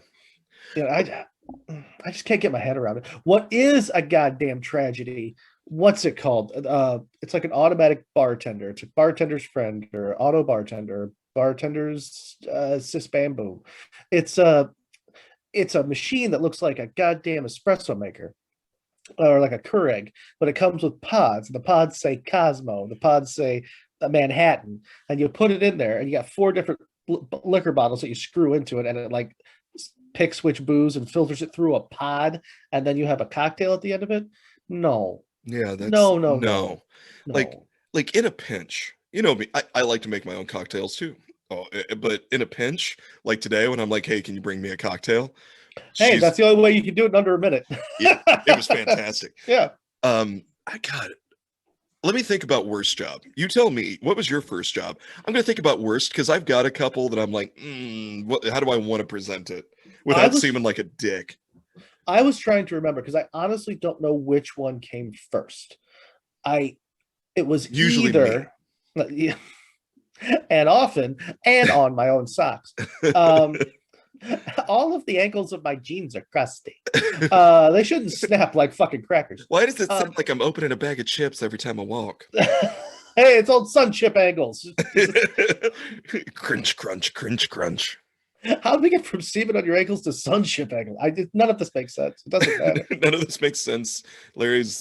I just can't get my head around it. What is a goddamn tragedy? What's it called? It's like an automatic bartender. It's a bartender's friend, or auto bartender, bartender's cis bamboo. It's a machine that looks like a goddamn espresso maker, or like a Keurig, but it comes with pods, and the pods say Cosmo, the pods say Manhattan, and you put it in there, and you got 4 different liquor bottles that you screw into it, and it like picks which booze and filters it through a pod, and then you have a cocktail at the end of it. No. Yeah, that's no. Like in a pinch, me, I like to make my own cocktails too. But in a pinch, like today when I'm like, hey, can you bring me a cocktail? Hey, that's the only way you can do it in under a minute. Yeah, it was fantastic. Yeah. I got it. Let me think about worst job. You tell me, what was your first job? I'm going to think about worst, because I've got a couple that I'm like, how do I want to present it without seeming like a dick? I was trying to remember, because I honestly don't know which one came first. It was usually either, and often, and on my own socks. All of the ankles of my jeans are crusty. They shouldn't snap like fucking crackers. Why does it sound like I'm opening a bag of chips every time I walk? Hey, it's old sun chip angles. Crunch, crunch, crunch, crunch. How did we get from semen on your ankles to sun chip ankle? None of this makes sense. It doesn't matter. None of this makes sense. Larry's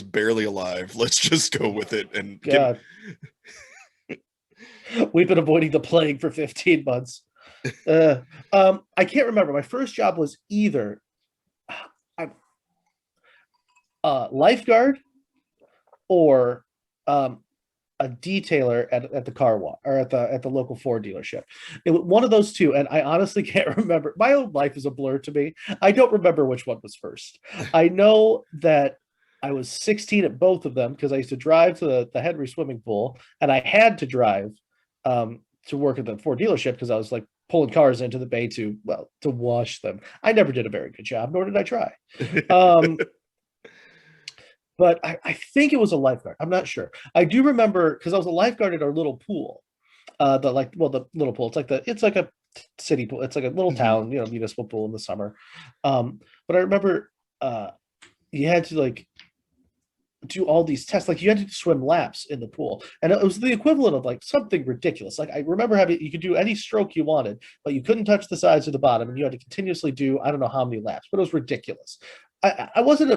barely alive. Let's just go with it. And God. We've been avoiding the plague for 15 months. I can't remember. My first job was either lifeguard or a detailer at the car wash, or at the local Ford dealership. It was one of those two, and I honestly can't remember. My own life is a blur to me. I don't remember which one was first. I know that I was 16 at both of them, because I used to drive to the Henry swimming pool, and I had to drive to work at the Ford dealership, because I was like pulling cars into the bay to wash them. I never did a very good job, nor did I try. but I think it was a lifeguard. I'm not sure. I do remember because I was a lifeguard at our little pool. The little pool. It's like a city pool. It's like a little town, municipal pool in the summer. But I remember you had to like do all these tests. Like you had to swim laps in the pool, and it was the equivalent of like something ridiculous. Like I remember you could do any stroke you wanted, but you couldn't touch the sides or the bottom, and you had to continuously do I don't know how many laps, but it was ridiculous. I wasn't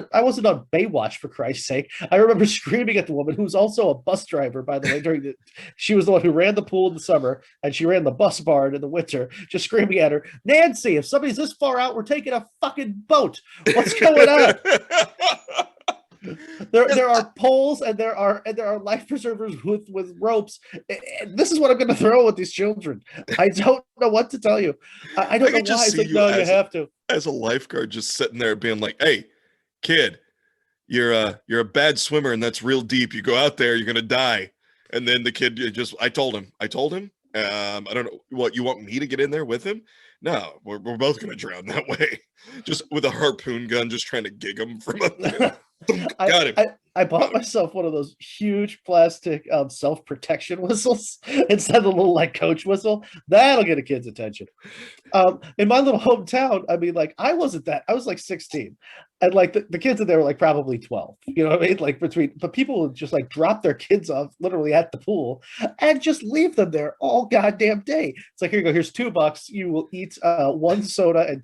on Baywatch, for Christ's sake. I remember screaming at the woman who was also a bus driver, by the way. She was the one who ran the pool in the summer and she ran the bus barn in the winter, just screaming at her, Nancy, if somebody's this far out, we're taking a fucking boat. What's going on? There are poles and there are life preservers with ropes. This is what I'm going to throw at these children. I don't know what to tell you. I don't know why. It's like, no, you have to. As a lifeguard, just sitting there being like, "Hey, kid, you're a bad swimmer, and that's real deep. You go out there, you're going to die." And then the kid I told him. I don't know what you want me to get in there with him. No, we're both going to drown that way. Just with a harpoon gun, just trying to gig him from up there. Got him. I bought myself one of those huge plastic self-protection whistles instead of the little like coach whistle. That'll get a kid's attention. In my little hometown, I mean, like I was like 16, and like the kids in there were like probably 12. You know what I mean? Like but people would just like drop their kids off literally at the pool and just leave them there all goddamn day. It's like, here you go. Here's $2. You will eat one soda and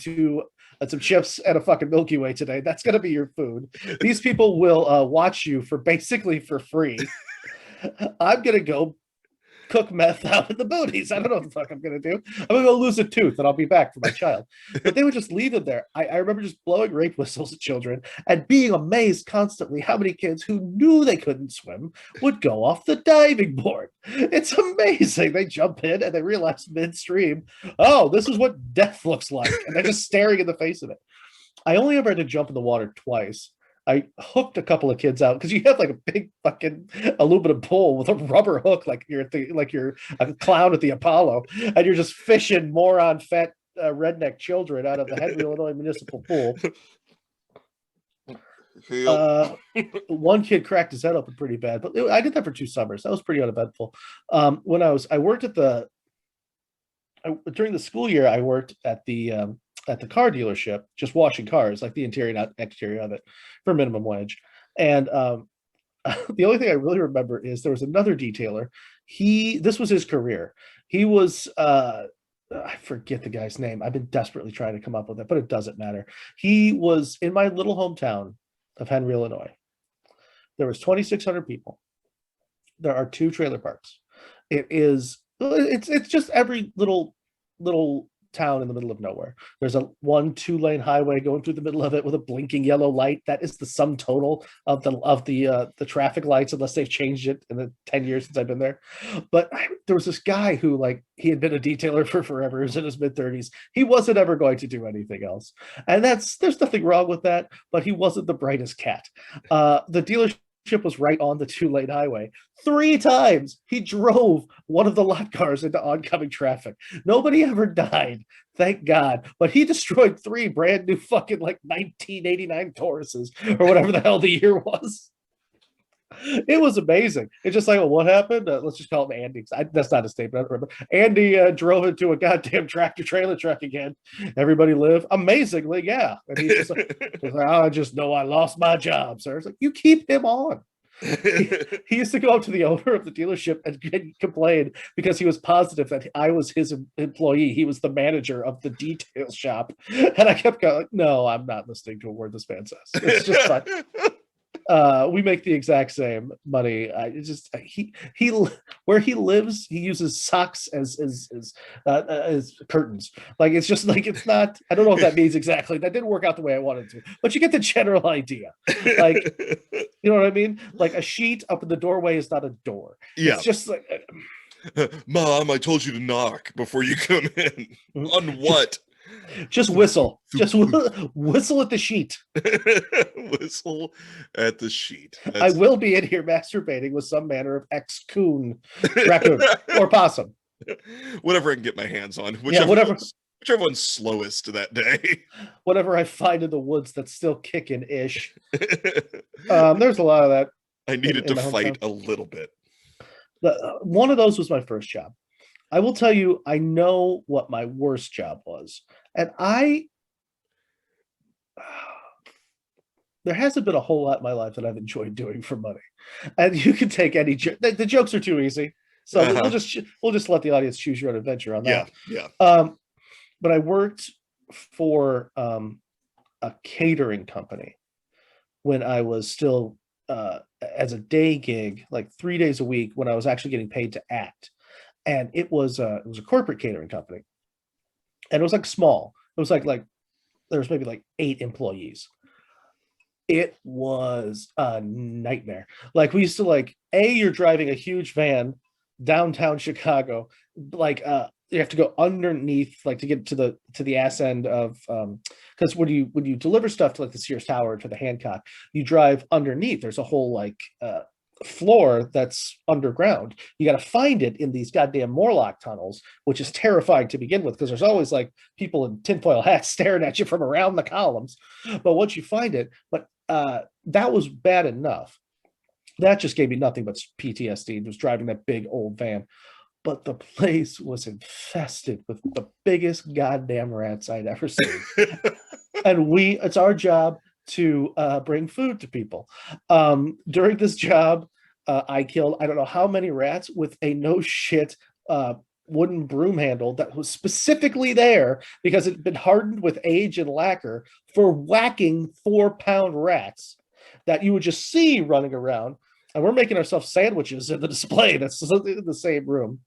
some chips and a fucking Milky Way today. That's going to be your food. These people will watch you for basically for free. I'm going to go cook meth out in the boonies. I don't know what the fuck I'm going to do. I'm going to go lose a tooth and I'll be back for my child. But they would just leave them there. I remember just blowing rape whistles at children and being amazed constantly how many kids who knew they couldn't swim would go off the diving board. It's amazing. They jump in and they realize midstream, oh, this is what death looks like. And they're just staring in the face of it. I only ever had to jump in the water twice. I hooked a couple of kids out because you have like a big fucking aluminum pole with a rubber hook, like you're a clown at the Apollo, and you're just fishing moron fat redneck children out of the Henry, Illinois municipal pool. One kid cracked his head open pretty bad, but I did that for 2 summers. That was pretty uneventful. When I worked during the school year, I worked at the car dealership, just washing cars, like the interior and exterior of it, for minimum wage. And the only thing I really remember is there was another detailer. This was his career. He was I forget the guy's name. I've been desperately trying to come up with it, but it doesn't matter. He was in my little hometown of Henry, Illinois. There was 2,600 people. There are 2 trailer parks. It's just every little town in the middle of nowhere. There's a 2-lane highway going through the middle of it with a blinking yellow light. That is the sum total of the traffic lights, unless they've changed it in the 10 years since I've been there. But there was this guy who, like, he had been a detailer for forever. He was in his mid-30s. He wasn't ever going to do anything else, and there's nothing wrong with that. But he wasn't the brightest cat. The dealership was right on the 2-lane highway. 3 times he drove one of the lot cars into oncoming traffic. Nobody ever died, thank God. But he destroyed 3 brand new fucking like 1989 Tauruses or whatever the hell the year was. It was amazing. It's just like, well, what happened? Let's just call him Andy. That's not a statement. I don't remember. Andy drove into a goddamn tractor trailer truck again. Everybody lived. Amazingly, yeah. And he's just like, oh, I just know I lost my job, sir. It's like, you keep him on. He used to go up to the owner of the dealership and complain because he was positive that I was his employee. He was the manager of the detail shop. And I kept going, no, I'm not listening to a word this man says. It's just fun. We make the exact same money. He where he lives, he uses socks as curtains. Like, it's just like, it's not, I don't know what that means exactly. That didn't work out the way I wanted to, but you get the general idea. Like, you know what I mean? Like, a sheet up in the doorway is not a door. Yeah. It's just like, Mom, I told you to knock before you come in. On what? Just whistle. Just whistle at the sheet. Whistle at the sheet. I will be in here masturbating with some manner of ex-coon, raccoon, or possum. Whatever I can get my hands on. Yeah, whatever. Whichever one's slowest that day. Whatever I find in the woods that's still kicking ish. There's a lot of that. I needed in to my fight hometown. a little bit. One of those was my first job. I will tell you, I know what my worst job was. And there hasn't been a whole lot in my life that I've enjoyed doing for money. And you can take any the jokes are too easy. So we'll just let the audience choose your own adventure on that. Yeah. But I worked for a catering company when I was still as a day gig, like 3 days a week, when I was actually getting paid to act. And it was a corporate catering company, and it was like small. It was like there was maybe like 8 employees. It was a nightmare. Like, we used to you're driving a huge van downtown Chicago, you have to go underneath, like, to get to the ass end of because when you deliver stuff to like the Sears Tower, to the Hancock, you drive underneath. There's a whole floor that's underground. You got to find it in these goddamn Morlock tunnels, which is terrifying to begin with, because there's always like people in tinfoil hats staring at you from around the columns. But once you find it, that was bad enough. That just gave me nothing but PTSD, just driving that big old van. But the place was infested with the biggest goddamn rats I'd ever seen. And it's our job to bring food to people. During this job, I killed, I don't know how many rats with a no shit wooden broom handle that was specifically there because it had been hardened with age and lacquer for whacking 4-pound rats that you would just see running around. And we're making ourselves sandwiches in the display that's in the same room.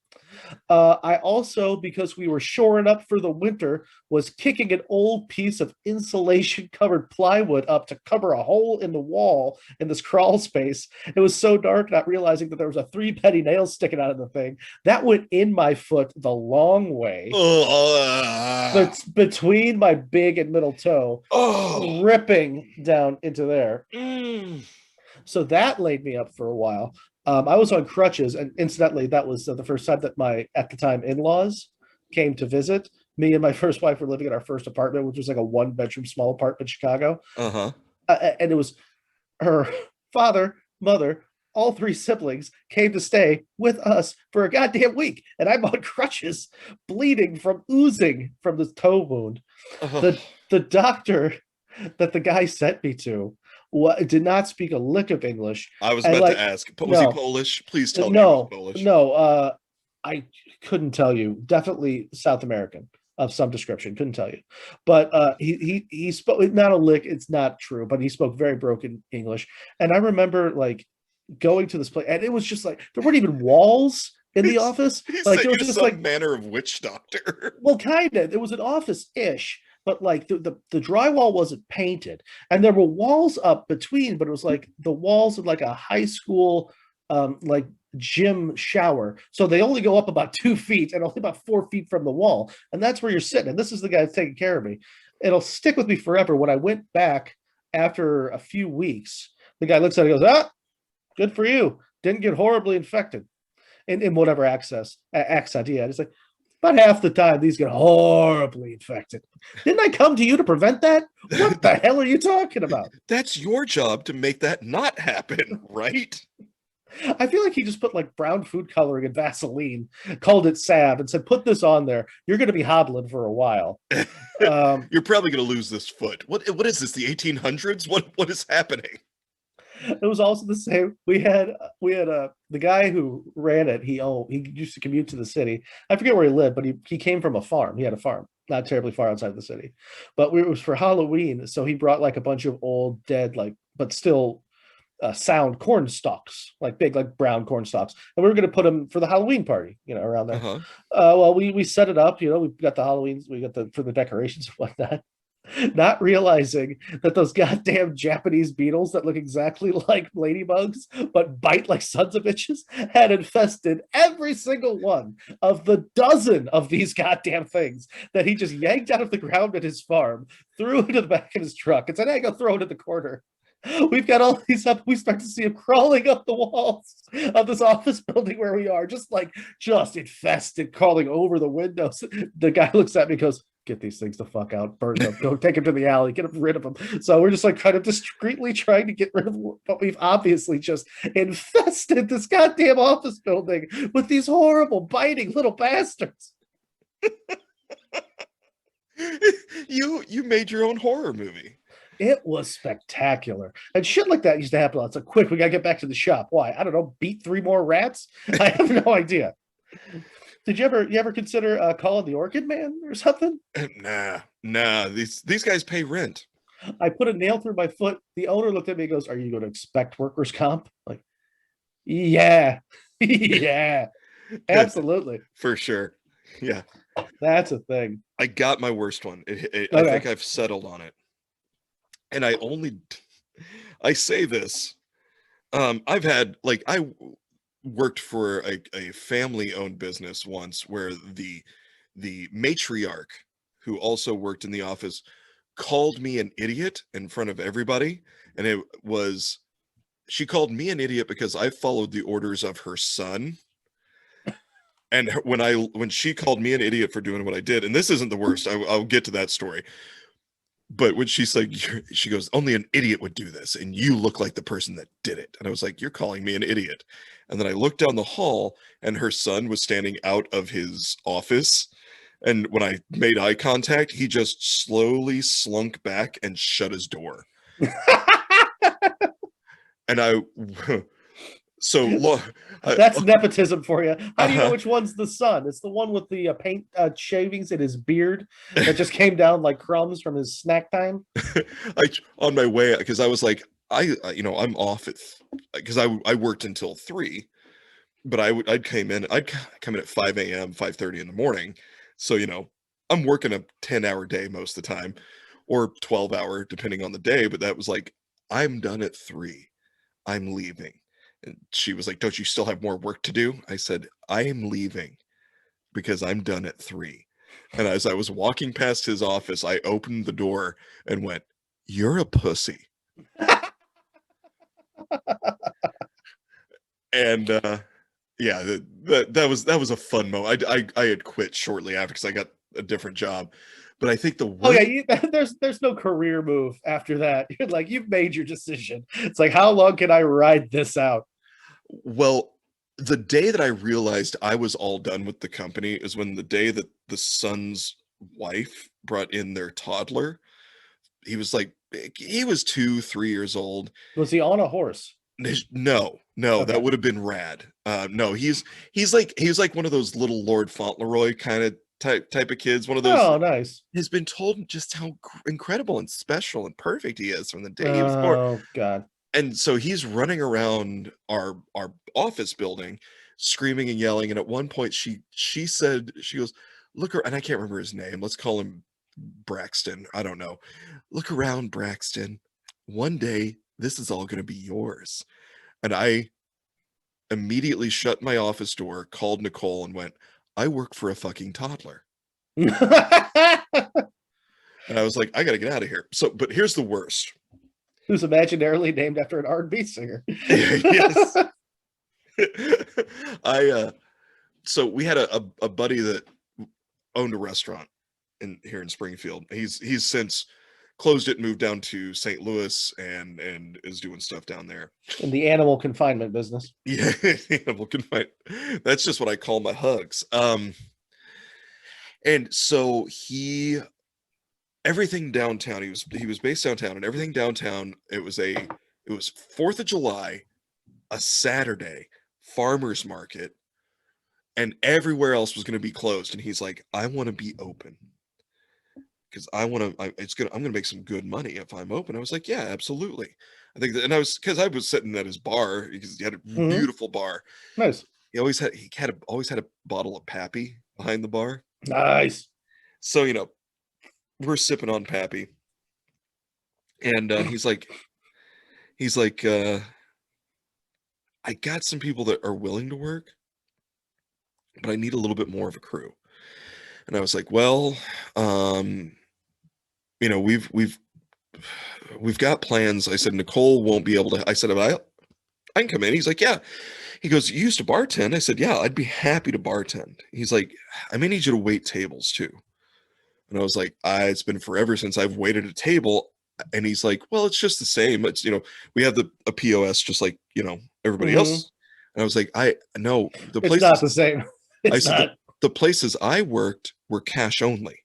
I also, because we were shoring up for the winter, was kicking an old piece of insulation-covered plywood up to cover a hole in the wall in this crawl space. It was so dark, not realizing that there was a 3 penny nail sticking out of the thing. That went in my foot the long way. But between my big and middle toe, ripping down into there. So that laid me up for a while. I was on crutches, and incidentally, that was the first time that my, at the time, in-laws came to visit. Me and my first wife were living in our first apartment, which was like a 1-bedroom small apartment in Chicago. And it was her father, mother, all 3 siblings came to stay with us for a goddamn week. And I'm on crutches, bleeding from oozing from this toe wound. The doctor that the guy sent me to did not speak a lick of English. I was about to ask, was he Polish? Please tell me he was Polish. No, I couldn't tell you. Definitely South American of some description. Couldn't tell you. But he spoke not a lick. It's not true, but he spoke very broken English. And I remember going to this place, and it was just like there weren't even walls in the office. Like, it was just some manner of witch doctor. Well, kind of. It was an office-ish. But the drywall wasn't painted, and there were walls up between, but it was like the walls of like a high school gym shower. So they only go up about 2 feet and only about 4 feet from the wall. And that's where you're sitting. And this is the guy that's taking care of me. It'll stick with me forever. When I went back after a few weeks, the guy looks at it and goes, good for you. Didn't get horribly infected in whatever accent he had. It's like, about half the time, these get horribly infected. Didn't I come to you to prevent that? What the hell are you talking about? That's your job to make that not happen, right? I feel like he just put brown food coloring and Vaseline, called it salve, and said, put this on there. You're going to be hobbling for a while. You're probably going to lose this foot. What is this, the 1800s? What is happening? It was also the same. We had the guy who ran it. He used to commute to the city. I forget where he lived, but he came from a farm. He had a farm, not terribly far outside the city. But it was for Halloween, so he brought a bunch of old, dead, but still sound corn stalks, big, brown corn stalks, and we were going to put them for the Halloween party, around there. Well, we set it up. We got the Halloweens, we got for the decorations and whatnot. Not realizing that those goddamn Japanese beetles that look exactly like ladybugs but bite like sons of bitches had infested every single one of the dozen of these goddamn things that he just yanked out of the ground at his farm, threw into the back of his truck, and said, hey, go throw it in the corner. We've got all these up. We start to see him crawling up the walls of this office building where we are, just infested, crawling over the windows. The guy looks at me and goes, get these things the fuck out, burn them, go take them to the alley, get rid of them. So we're just like kind of discreetly trying to get rid of them, but we've obviously just infested this goddamn office building with these horrible, biting little bastards. You made your own horror movie. It was spectacular. And shit like that used to happen. It's like, quick, we gotta get back to the shop. Why? I don't know, beat 3 more rats? I have no idea. Did you ever consider calling the Orchid Man or something? Nah. These guys pay rent. I put a nail through my foot. The owner looked at me and goes, "Are you going to expect workers' comp?" Like, yeah. Yeah. Absolutely. For sure. Yeah. That's a thing. I got my worst one. I Okay. think I've settled on it. And I say this. I've had, like, I worked for a family-owned business once where the matriarch, who also worked in the office, called me an idiot in front of everybody. And she called me an idiot because I followed the orders of her son. And when she called me an idiot for doing what I did, and this isn't the worst, I'll get to that story. But when she's like, she goes, only an idiot would do this, and you look like the person that did it. And I was like, you're calling me an idiot. And then I looked down the hall, and her son was standing out of his office. And when I made eye contact, he just slowly slunk back and shut his door. And that's nepotism for you. How do you know which one's the son? It's the one with the paint shavings in his beard that just came down like crumbs from his snack time. On my way, because I was like, I'm off because I worked until 3, but I'd come in at 5 a.m., 5:30 in the morning. So, I'm working a 10-hour day most of the time, or 12-hour, depending on the day. But that was like, I'm done at 3. I'm leaving. And she was like, don't you still have more work to do? I said, I am leaving because I'm done at 3. And as I was walking past his office, I opened the door and went, you're a pussy. And yeah, that was a fun moment. I had quit shortly after because I got a different job. But I think the worst... Oh yeah, there's no career move after that. You're like, you've made your decision. It's like, how long can I ride this out? Well, the day that I realized I was all done with the company is when the day that the son's wife brought in their toddler. He was 2-3 years old. Was he on a horse? No, okay. That would have been rad. No, he's like one of those little Lord Fauntleroy kind of type of kids. One of those. Oh, nice. Has been told just how incredible and special and perfect he is from the day he was born. Oh God. And so he's running around our office building, screaming and yelling. And at one point, she goes, look, and I can't remember his name. Let's call him Braxton. I don't know. Look around, Braxton. One day, this is all going to be yours. And I immediately shut my office door, called Nicole, and went, I work for a fucking toddler. And I was like, I got to get out of here. But here's the worst. Who's imaginarily named after an R&B singer. Yes. So we had a buddy that owned a restaurant here in Springfield. He's since closed it, moved down to St. Louis, and is doing stuff down there. In the animal confinement business. Yeah, animal confinement. That's just what I call my hugs. And so everything downtown, he was based downtown, and everything downtown, it was 4th of July, a Saturday, farmer's market, and everywhere else was going to be closed. And he's like, I want to be open because I'm going to make some good money if I'm open. I was like, yeah, absolutely. I think that, and I was sitting at his bar because he had a beautiful bar. Nice. He always had a bottle of Pappy behind the bar. Nice. So, we're sipping on Pappy, and he's like, I got some people that are willing to work, but I need a little bit more of a crew. And I was like, well, we've got plans. I said, Nicole won't be able to. I said, I can come in. He's like, yeah. He goes, you used to bartend? I said, yeah, I'd be happy to bartend. He's like, I may need you to wait tables too. And I was like, it's been forever since I've waited a table. And he's like, well, it's just the same. It's, we have a POS just like, everybody else. And I was like, no, the It's places not the same. I It's said not. the places I worked were cash only.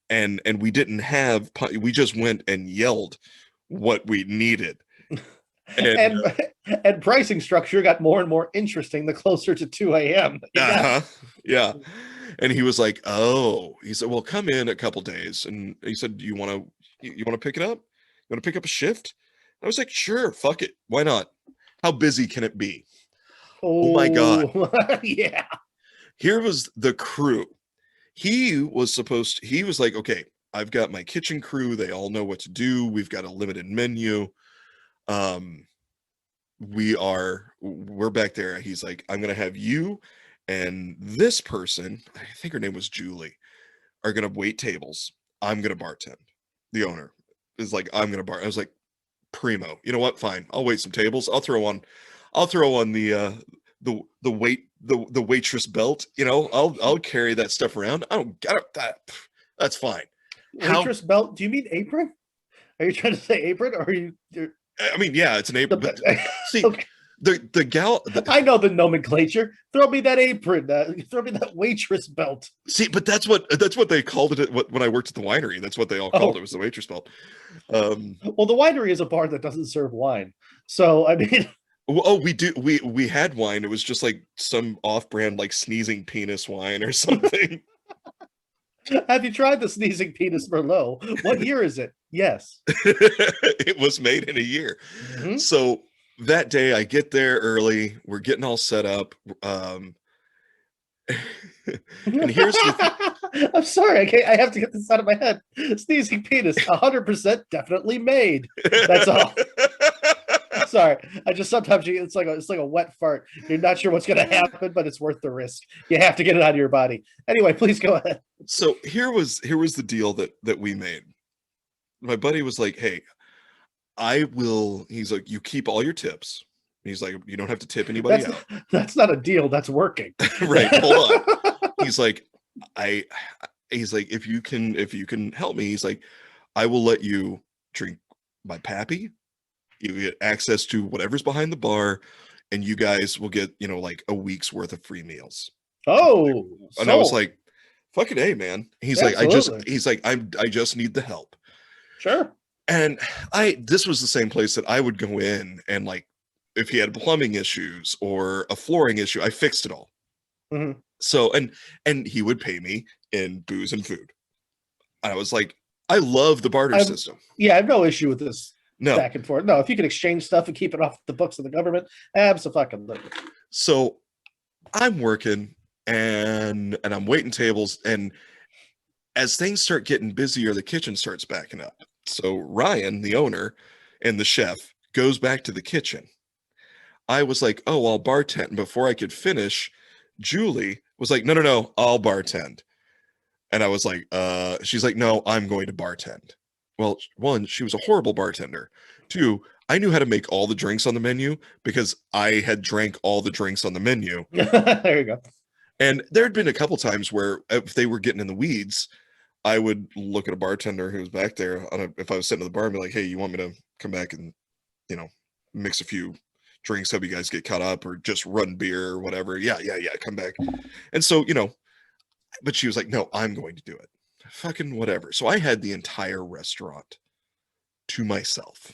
And we didn't have, we just went and yelled what we needed. And and pricing structure got more and more interesting the closer to 2 a.m. Yeah. And he was like, oh, he said, well, come in a couple days. And he said, you want to pick it up? You want to pick up a shift? I was like, sure, fuck it. Why not? How busy can it be? Oh my God. Yeah. Here was the crew. He was like, okay, I've got my kitchen crew. They all know what to do. We've got a limited menu. We're back there. He's like, I'm going to have you and this person, I think her name was Julie, are going to wait tables. I'm going to bartend. The owner is like, I'm going to bar. I was like, primo. You know what? Fine. I'll wait some tables. I'll throw on the waitress belt. I'll carry that stuff around. I don't that. That's fine. Waitress belt? Do you mean apron? Are you trying to say apron, or are you? I mean, yeah, it's an apron. But see, okay. the gal. I know the nomenclature. Throw me that apron. Throw me that waitress belt. See, but that's what they called it when I worked at the winery. That's what they all called it, was the waitress belt. Well, the winery is a bar that doesn't serve wine, so I mean. Oh, we do. We had wine. It was just like some off-brand, like sneezing penis wine or something. Have you tried the sneezing penis Merlot? What year is it? Yes. It was made in a year. Mm-hmm. So that day I get there early. We're getting all set up. And here's I'm sorry. I have to get this out of my head. Sneezing penis, 100% definitely made. That's all. Sorry, sometimes it's like a wet fart. You're not sure what's going to happen, but it's worth the risk. You have to get it out of your body. Anyway, please go ahead. So here was the deal that we made. My buddy was like, "Hey, he's like, you keep all your tips." He's like, you don't have to tip anybody out. That's not a deal. That's working. Right. Hold on. He's like, he's like, if you can help me, he's like, I will let you drink my pappy. You get access to whatever's behind the bar, and you guys will get, like a week's worth of free meals. Oh, and I was like, fucking A, man. He's yeah, like, absolutely. I just need the help. Sure. And this was the same place that I would go in, and like, if he had plumbing issues or a flooring issue, I fixed it all. Mm-hmm. So, and he would pay me in booze and food. I was like, I love the barter system. Yeah, I have no issue with this. No. Back and forth. No, if you can exchange stuff and keep it off the books of the government, absolutely. So I'm working and I'm waiting tables, and as things start getting busier, the kitchen starts backing up. So Ryan, the owner and the chef, goes back to the kitchen. I was like, oh, I'll bartend. And before I could finish, Julie was like, no, I'll bartend. And I was like, she's like, no, I'm going to bartend. Well, one, she was a horrible bartender. Two, I knew how to make all the drinks on the menu because I had drank all the drinks on the menu. There you go. And there had been a couple times where if they were getting in the weeds, I would look at a bartender who was back there. If I was sitting at the bar and be like, hey, you want me to come back and, mix a few drinks, help you guys get caught up, or just run beer or whatever. Yeah, come back. And so, but she was like, no, I'm going to do it. Fucking whatever. So I had the entire restaurant to myself.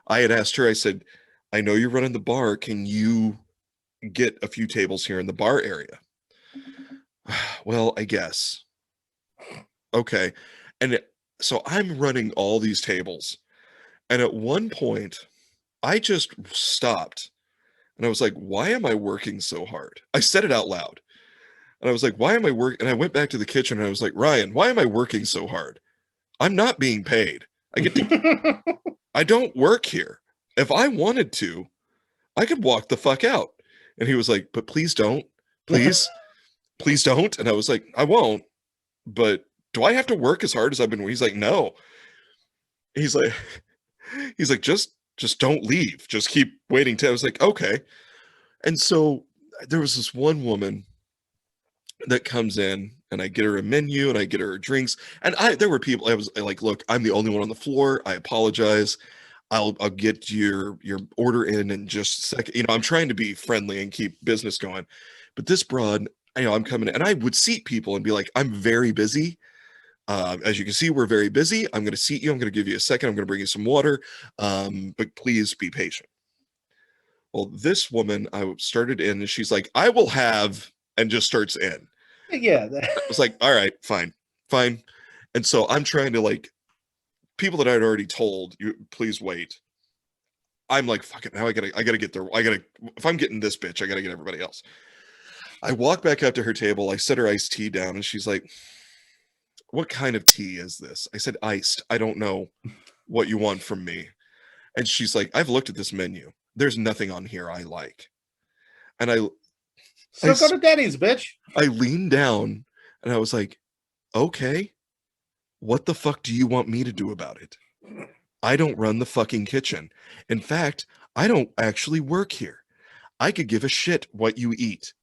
I had asked her, I said, I know you're running the bar. Can you get a few tables here in the bar area? Well, I guess. Okay. And so I'm running all these tables. And at one point, I just stopped. And I was like, why am I working so hard? I said it out loud. And I was like, why am I working? And I went back to the kitchen and I was like, Ryan, why am I working so hard? I'm not being paid. I don't work here. If I wanted to, I could walk the fuck out. And he was like, but please don't. Please don't. And I was like, I won't. But do I have to work as hard as I've been? He's like, no. He's like, just don't leave. Just keep waiting. I was like, okay. And so there was this one woman. that comes in, and I get her a menu and I get her drinks. And there were people, I was like, look, I'm the only one on the floor. I apologize. I'll get your order in just a second. You know, I'm trying to be friendly and keep business going. But this broad, you know, I'm coming in, and I would seat people and be like, I'm very busy. As you can see, we're very busy. I'm going to seat you. I'm going to give you a second. I'm going to bring you some water. But please be patient. Well, this woman, I started in, and she's like, I will have, and just starts in. Yeah. I was like, all right, fine. And so I'm trying to, like, people that I'd already told, you please wait. I'm like, fuck it, now I gotta get there. If I'm getting this bitch, I gotta get everybody else. I walk back up to her table, I set her iced tea down, and she's like, what kind of tea is this? I said, iced. I don't know what you want from me. And she's like, I've looked at this menu. There's nothing on here I like. And go to Denny's, bitch. I leaned down and I was like, okay, what the fuck do you want me to do about it? I don't run the fucking kitchen. In fact, I don't actually work here. I could give a shit what you eat.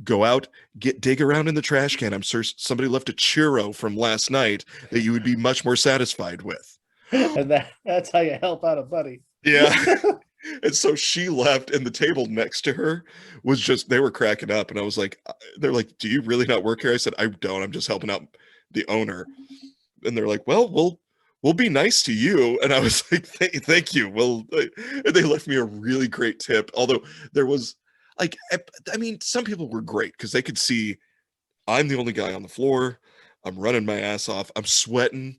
Go out, dig around in the trash can. I'm sure somebody left a churro from last night that you would be much more satisfied with. And that's how you help out a buddy. Yeah. And so she left, and the table next to her was just, they were cracking up. And I was like, they're like, do you really not work here? I said, I don't. I'm just helping out the owner. And they're like, well, we'll be nice to you. And I was like, thank you. Well, and they left me a really great tip. Although there was, like, I mean, some people were great because they could see I'm the only guy on the floor. I'm running my ass off. I'm sweating.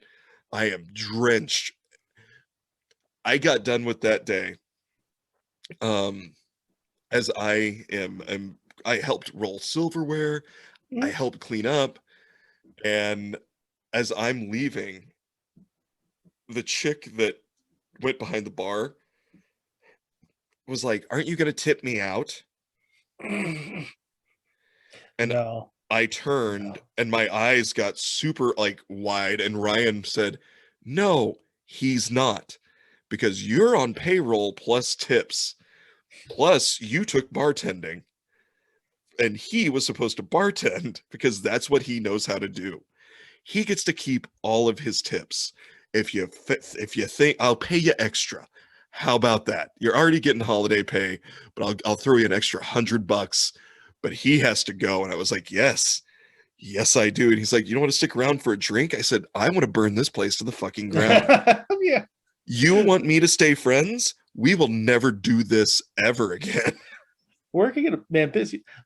I am drenched. I got done with that day. As I helped roll silverware. I helped clean up. And as I'm leaving, the chick that went behind the bar was like, aren't you going to tip me out? And No. I turned and my eyes got super, like, wide, and Ryan said, no, he's not, because you're on payroll plus tips, plus you took bartending, and he was supposed to bartend because that's what he knows how to do. He gets to keep all of his tips. If you think I'll pay you extra, how about that? You're already getting holiday pay, but I'll throw you an extra $100. But he has to go. And I was like, yes, I do. And he's like, you don't want to stick around for a drink? I said, I want to burn this place to the fucking ground. Yeah. You want me to stay friends? We will never do this ever again. Working at I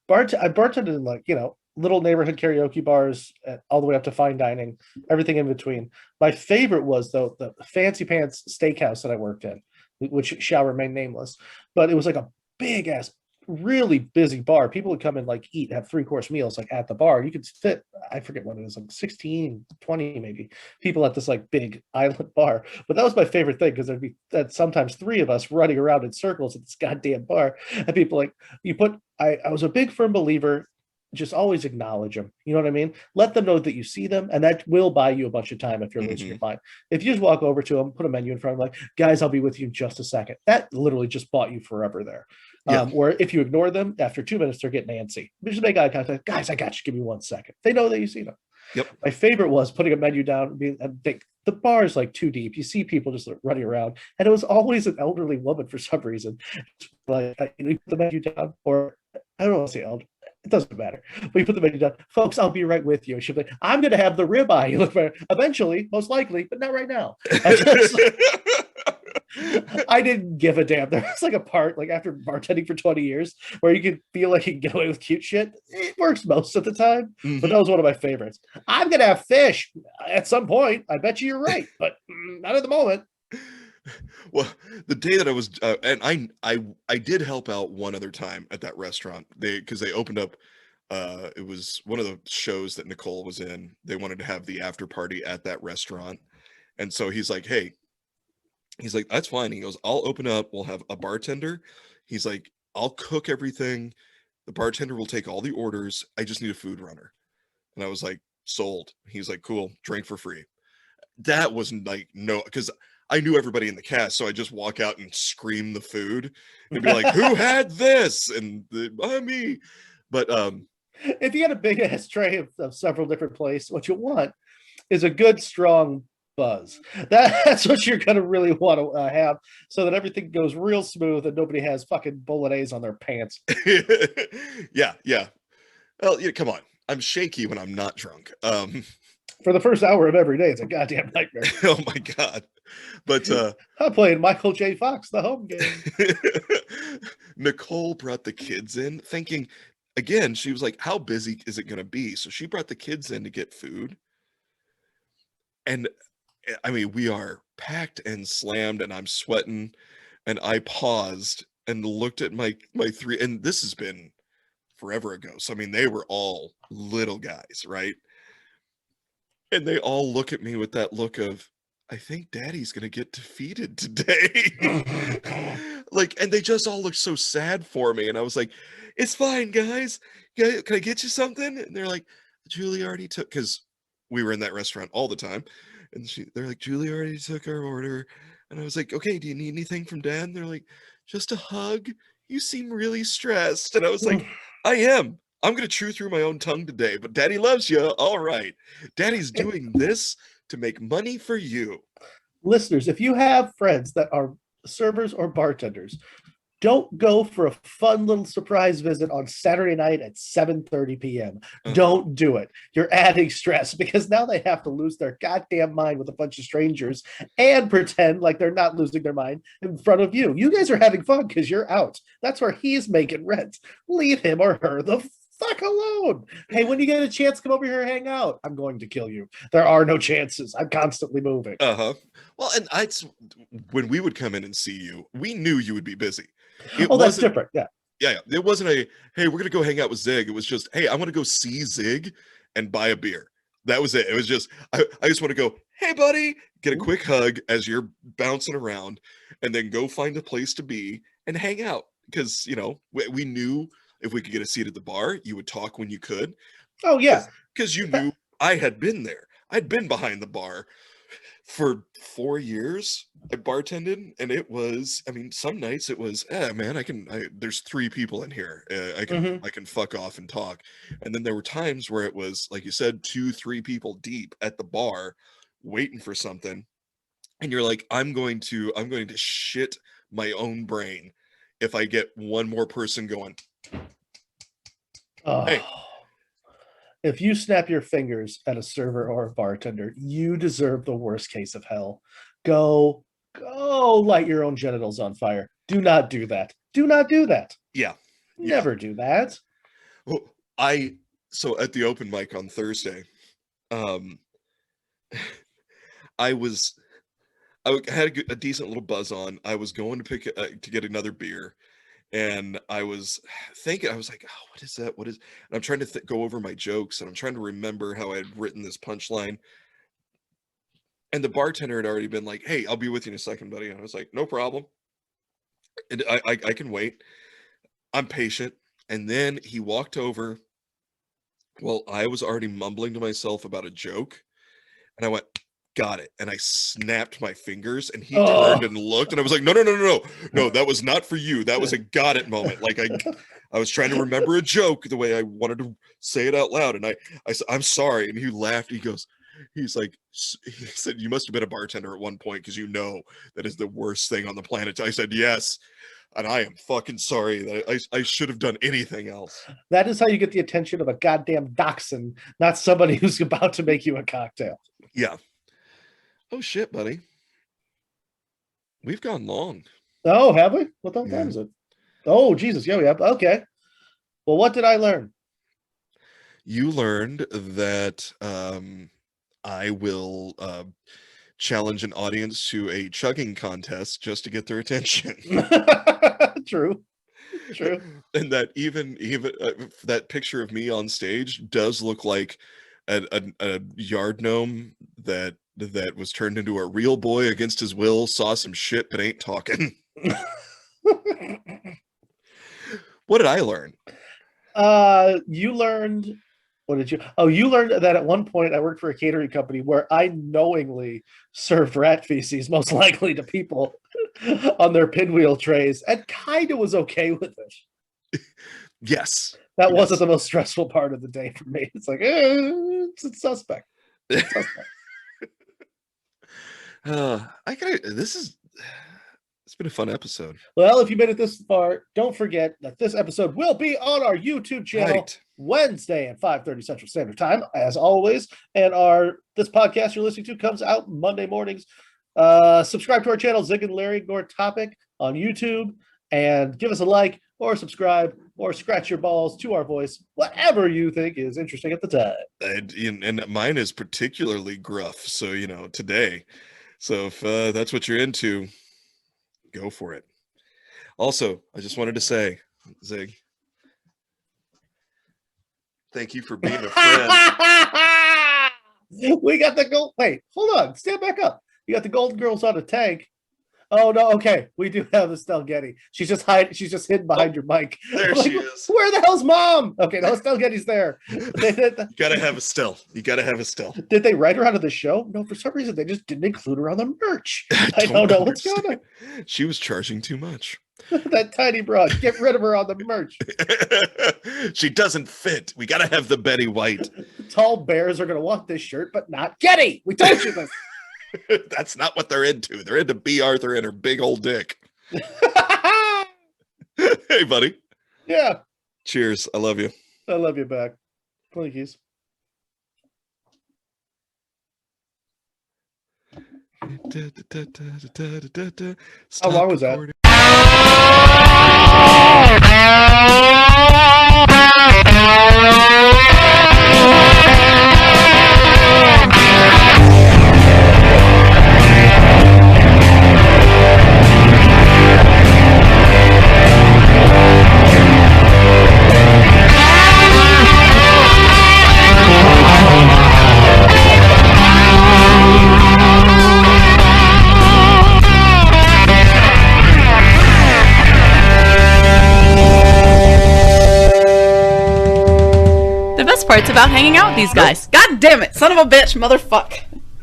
bartended in, like, you know, little neighborhood karaoke bars, all the way up to fine dining, everything in between. My favorite was, though, the Fancy Pants Steakhouse that I worked in, which shall remain nameless. But it was like a big ass, really busy bar. People would come and, like, eat, have 3-course meals, like, at the bar. You could fit, I forget what it was, like 16, 20 maybe people at this, like, big island bar. But that was my favorite thing, because there'd be sometimes 3 of us running around in circles at this goddamn bar, and people, like, I was a big firm believer, just always acknowledge them. You know what I mean? Let them know that you see them, and that will buy you a bunch of time if you're losing your mind. If you just walk over to them, put a menu in front of them, like, guys, I'll be with you in just a second, that literally just bought you forever there. Yeah. Or if you ignore them, after 2 minutes, they're getting antsy. Just make eye contact. Guys, I got you. Give me 1 second. They know that you see them. Yep. My favorite was putting a menu down. The bar is, like, too deep. You see people just, like, running around, and it was always an elderly woman for some reason. Like, you put the menu down, or I don't want to say elder. It doesn't matter. But you put the menu down. Folks, I'll be right with you. She'll be like, I'm going to have the ribeye. You look for eventually, most likely, but not right now. I didn't give a damn. There was, like, a part, like, after bartending for 20 years where you could feel like you can get away with cute shit. It works most of the time, but that was one of my favorites. I'm going to have fish at some point. I bet you're right, but not at the moment. Well, the day that I was, and I did help out one other time at that restaurant. Because they opened up, it was one of the shows that Nicole was in. They wanted to have the after party at that restaurant, and so he's like, hey, that's fine. He goes, I'll open up. We'll have a bartender. He's like, I'll cook everything. The bartender will take all the orders. I just need a food runner. And I was like, sold. He's like, cool, drink for free. That wasn't like, no, because I knew everybody in the cast, so I just walk out and scream the food and be like, who had this? And me. But If you had a big ass tray of several different places, what you want is a good strong buzz. That's what you're gonna really want to have, so that everything goes real smooth and nobody has fucking bolognese on their pants. Yeah, yeah. Well, yeah, come on. I'm shaky when I'm not drunk. For the first hour of every day, it's a goddamn nightmare. Oh my god. But I'm playing Michael J. Fox, the home game. Nicole brought the kids in thinking, again, she was like, how busy is it going to be? So she brought the kids in to get food. And I mean, we are packed and slammed, and I'm sweating. And I paused and looked at my three, and this has been forever ago. So I mean, they were all little guys, right? And they all look at me with that look of, I think daddy's gonna get defeated today. Like, and they just all look so sad for me. And I was like, it's fine, guys. Can I get you something? And they're like, Julie already took, because we were in that restaurant all the time. And they're like, Julie already took our order. And I was like, okay, do you need anything from dad? And they're like, just a hug. You seem really stressed. And I was like, I am. I'm going to chew through my own tongue today, but daddy loves you. All right. Daddy's doing this to make money for you. Listeners, if you have friends that are servers or bartenders, don't go for a fun little surprise visit on Saturday night at 7:30 p.m. Don't do it. You're adding stress, because now they have to lose their goddamn mind with a bunch of strangers and pretend like they're not losing their mind in front of you. You guys are having fun because you're out. That's where he's making rent. Leave him or her the fuck alone. Hey, when you get a chance, come over here and hang out. I'm going to kill you. There are no chances. I'm constantly moving. Well, and when we would come in and see you, we knew you would be busy. That's different. Yeah. Yeah. It wasn't a, hey, we're going to go hang out with Zig. It was just, hey, I want to go see Zig and buy a beer. That was it. It was just, I just want to go, hey, buddy, get a quick hug as you're bouncing around, and then go find a place to be and hang out. Because, you know, we knew if we could get a seat at the bar, you would talk when you could. Oh, yeah. Because you knew I had been there. I'd been behind the bar for 4 years. I bartended, and it was, I mean, some nights it was, man, there's 3 people in here. I can fuck off and talk. And then there were times where it was, like you said, 2-3 people deep at the bar waiting for something. And you're like, I'm going to shit my own brain if I get one more person going, hey. If you snap your fingers at a server or a bartender, you deserve the worst case of hell. Go light your own genitals on fire. Do not do that. Do not do that. Yeah. Never do that. Well, so at the open mic on Thursday, I had a decent little buzz on. I was going to get another beer. And I was thinking, I was like, oh, what is that? And I'm trying to go over my jokes, and I'm trying to remember how I had written this punchline. And the bartender had already been like, hey, I'll be with you in a second, buddy. And I was like, no problem. And I can wait. I'm patient. And then he walked over. Well, I was already mumbling to myself about a joke. And I went, got it. And I snapped my fingers, and he turned and looked, and I was like, no, that was not for you. That was a got it moment. Like I was trying to remember a joke the way I wanted to say it out loud. And I said, I'm sorry. And he laughed. He said, you must have been a bartender at one point, because you know that is the worst thing on the planet. I said, yes. And I am fucking sorry that I should have done anything else. That is how you get the attention of a goddamn dachshund, not somebody who's about to make you a cocktail. Yeah. Oh shit, buddy. We've gone long. Oh, have we? What time is it? Oh, Jesus. Yeah, we have. Okay. Well, what did I learn? You learned that I will challenge an audience to a chugging contest just to get their attention. True. And that even that picture of me on stage does look like a yard gnome that was turned into a real boy against his will, saw some shit but ain't talking. What did I learn? You learned, what did you? Oh, you learned that at one point I worked for a catering company where I knowingly served rat feces, most likely to people, on their pinwheel trays, and kind of was okay with it. Yes. That wasn't the most stressful part of the day for me. It's like, it's suspect. It's suspect. It's been a fun episode. Well, if you made it this far, don't forget that this episode will be on our YouTube channel Right. Wednesday at 5:30 Central Standard Time, as always. And this podcast you're listening to comes out Monday mornings. Subscribe to our channel, Zig and Larry Ignore Topic, on YouTube, and give us a like or subscribe or scratch your balls to our voice, whatever you think is interesting at the time. And mine is particularly gruff. So, today. So if that's what you're into, go for it. Also, I just wanted to say, Zig, thank you for being a friend. We got the gold. Wait, hold on. Stand back up. You got the Golden Girls on a tank. Oh no, okay. We do have Estelle Getty. She's just hidden behind your mic. There she is. Where the hell's Mom? Okay, no, Estelle Getty's there. You gotta have Estelle. Did they write her out of the show? No, for some reason they just didn't include her on the merch. I don't know what's going on. She was charging too much. That tiny broad. Get rid of her on the merch. She doesn't fit. We gotta have the Betty White. Tall bears are gonna want this shirt, but not Getty. We told you this. That's not what they're into. They're into B. Arthur and her big old dick. Hey, buddy. Yeah. Cheers. I love you. I love you back. Clinkies. How long was that? The best part's about hanging out with these guys. God damn it, son of a bitch, motherfuck.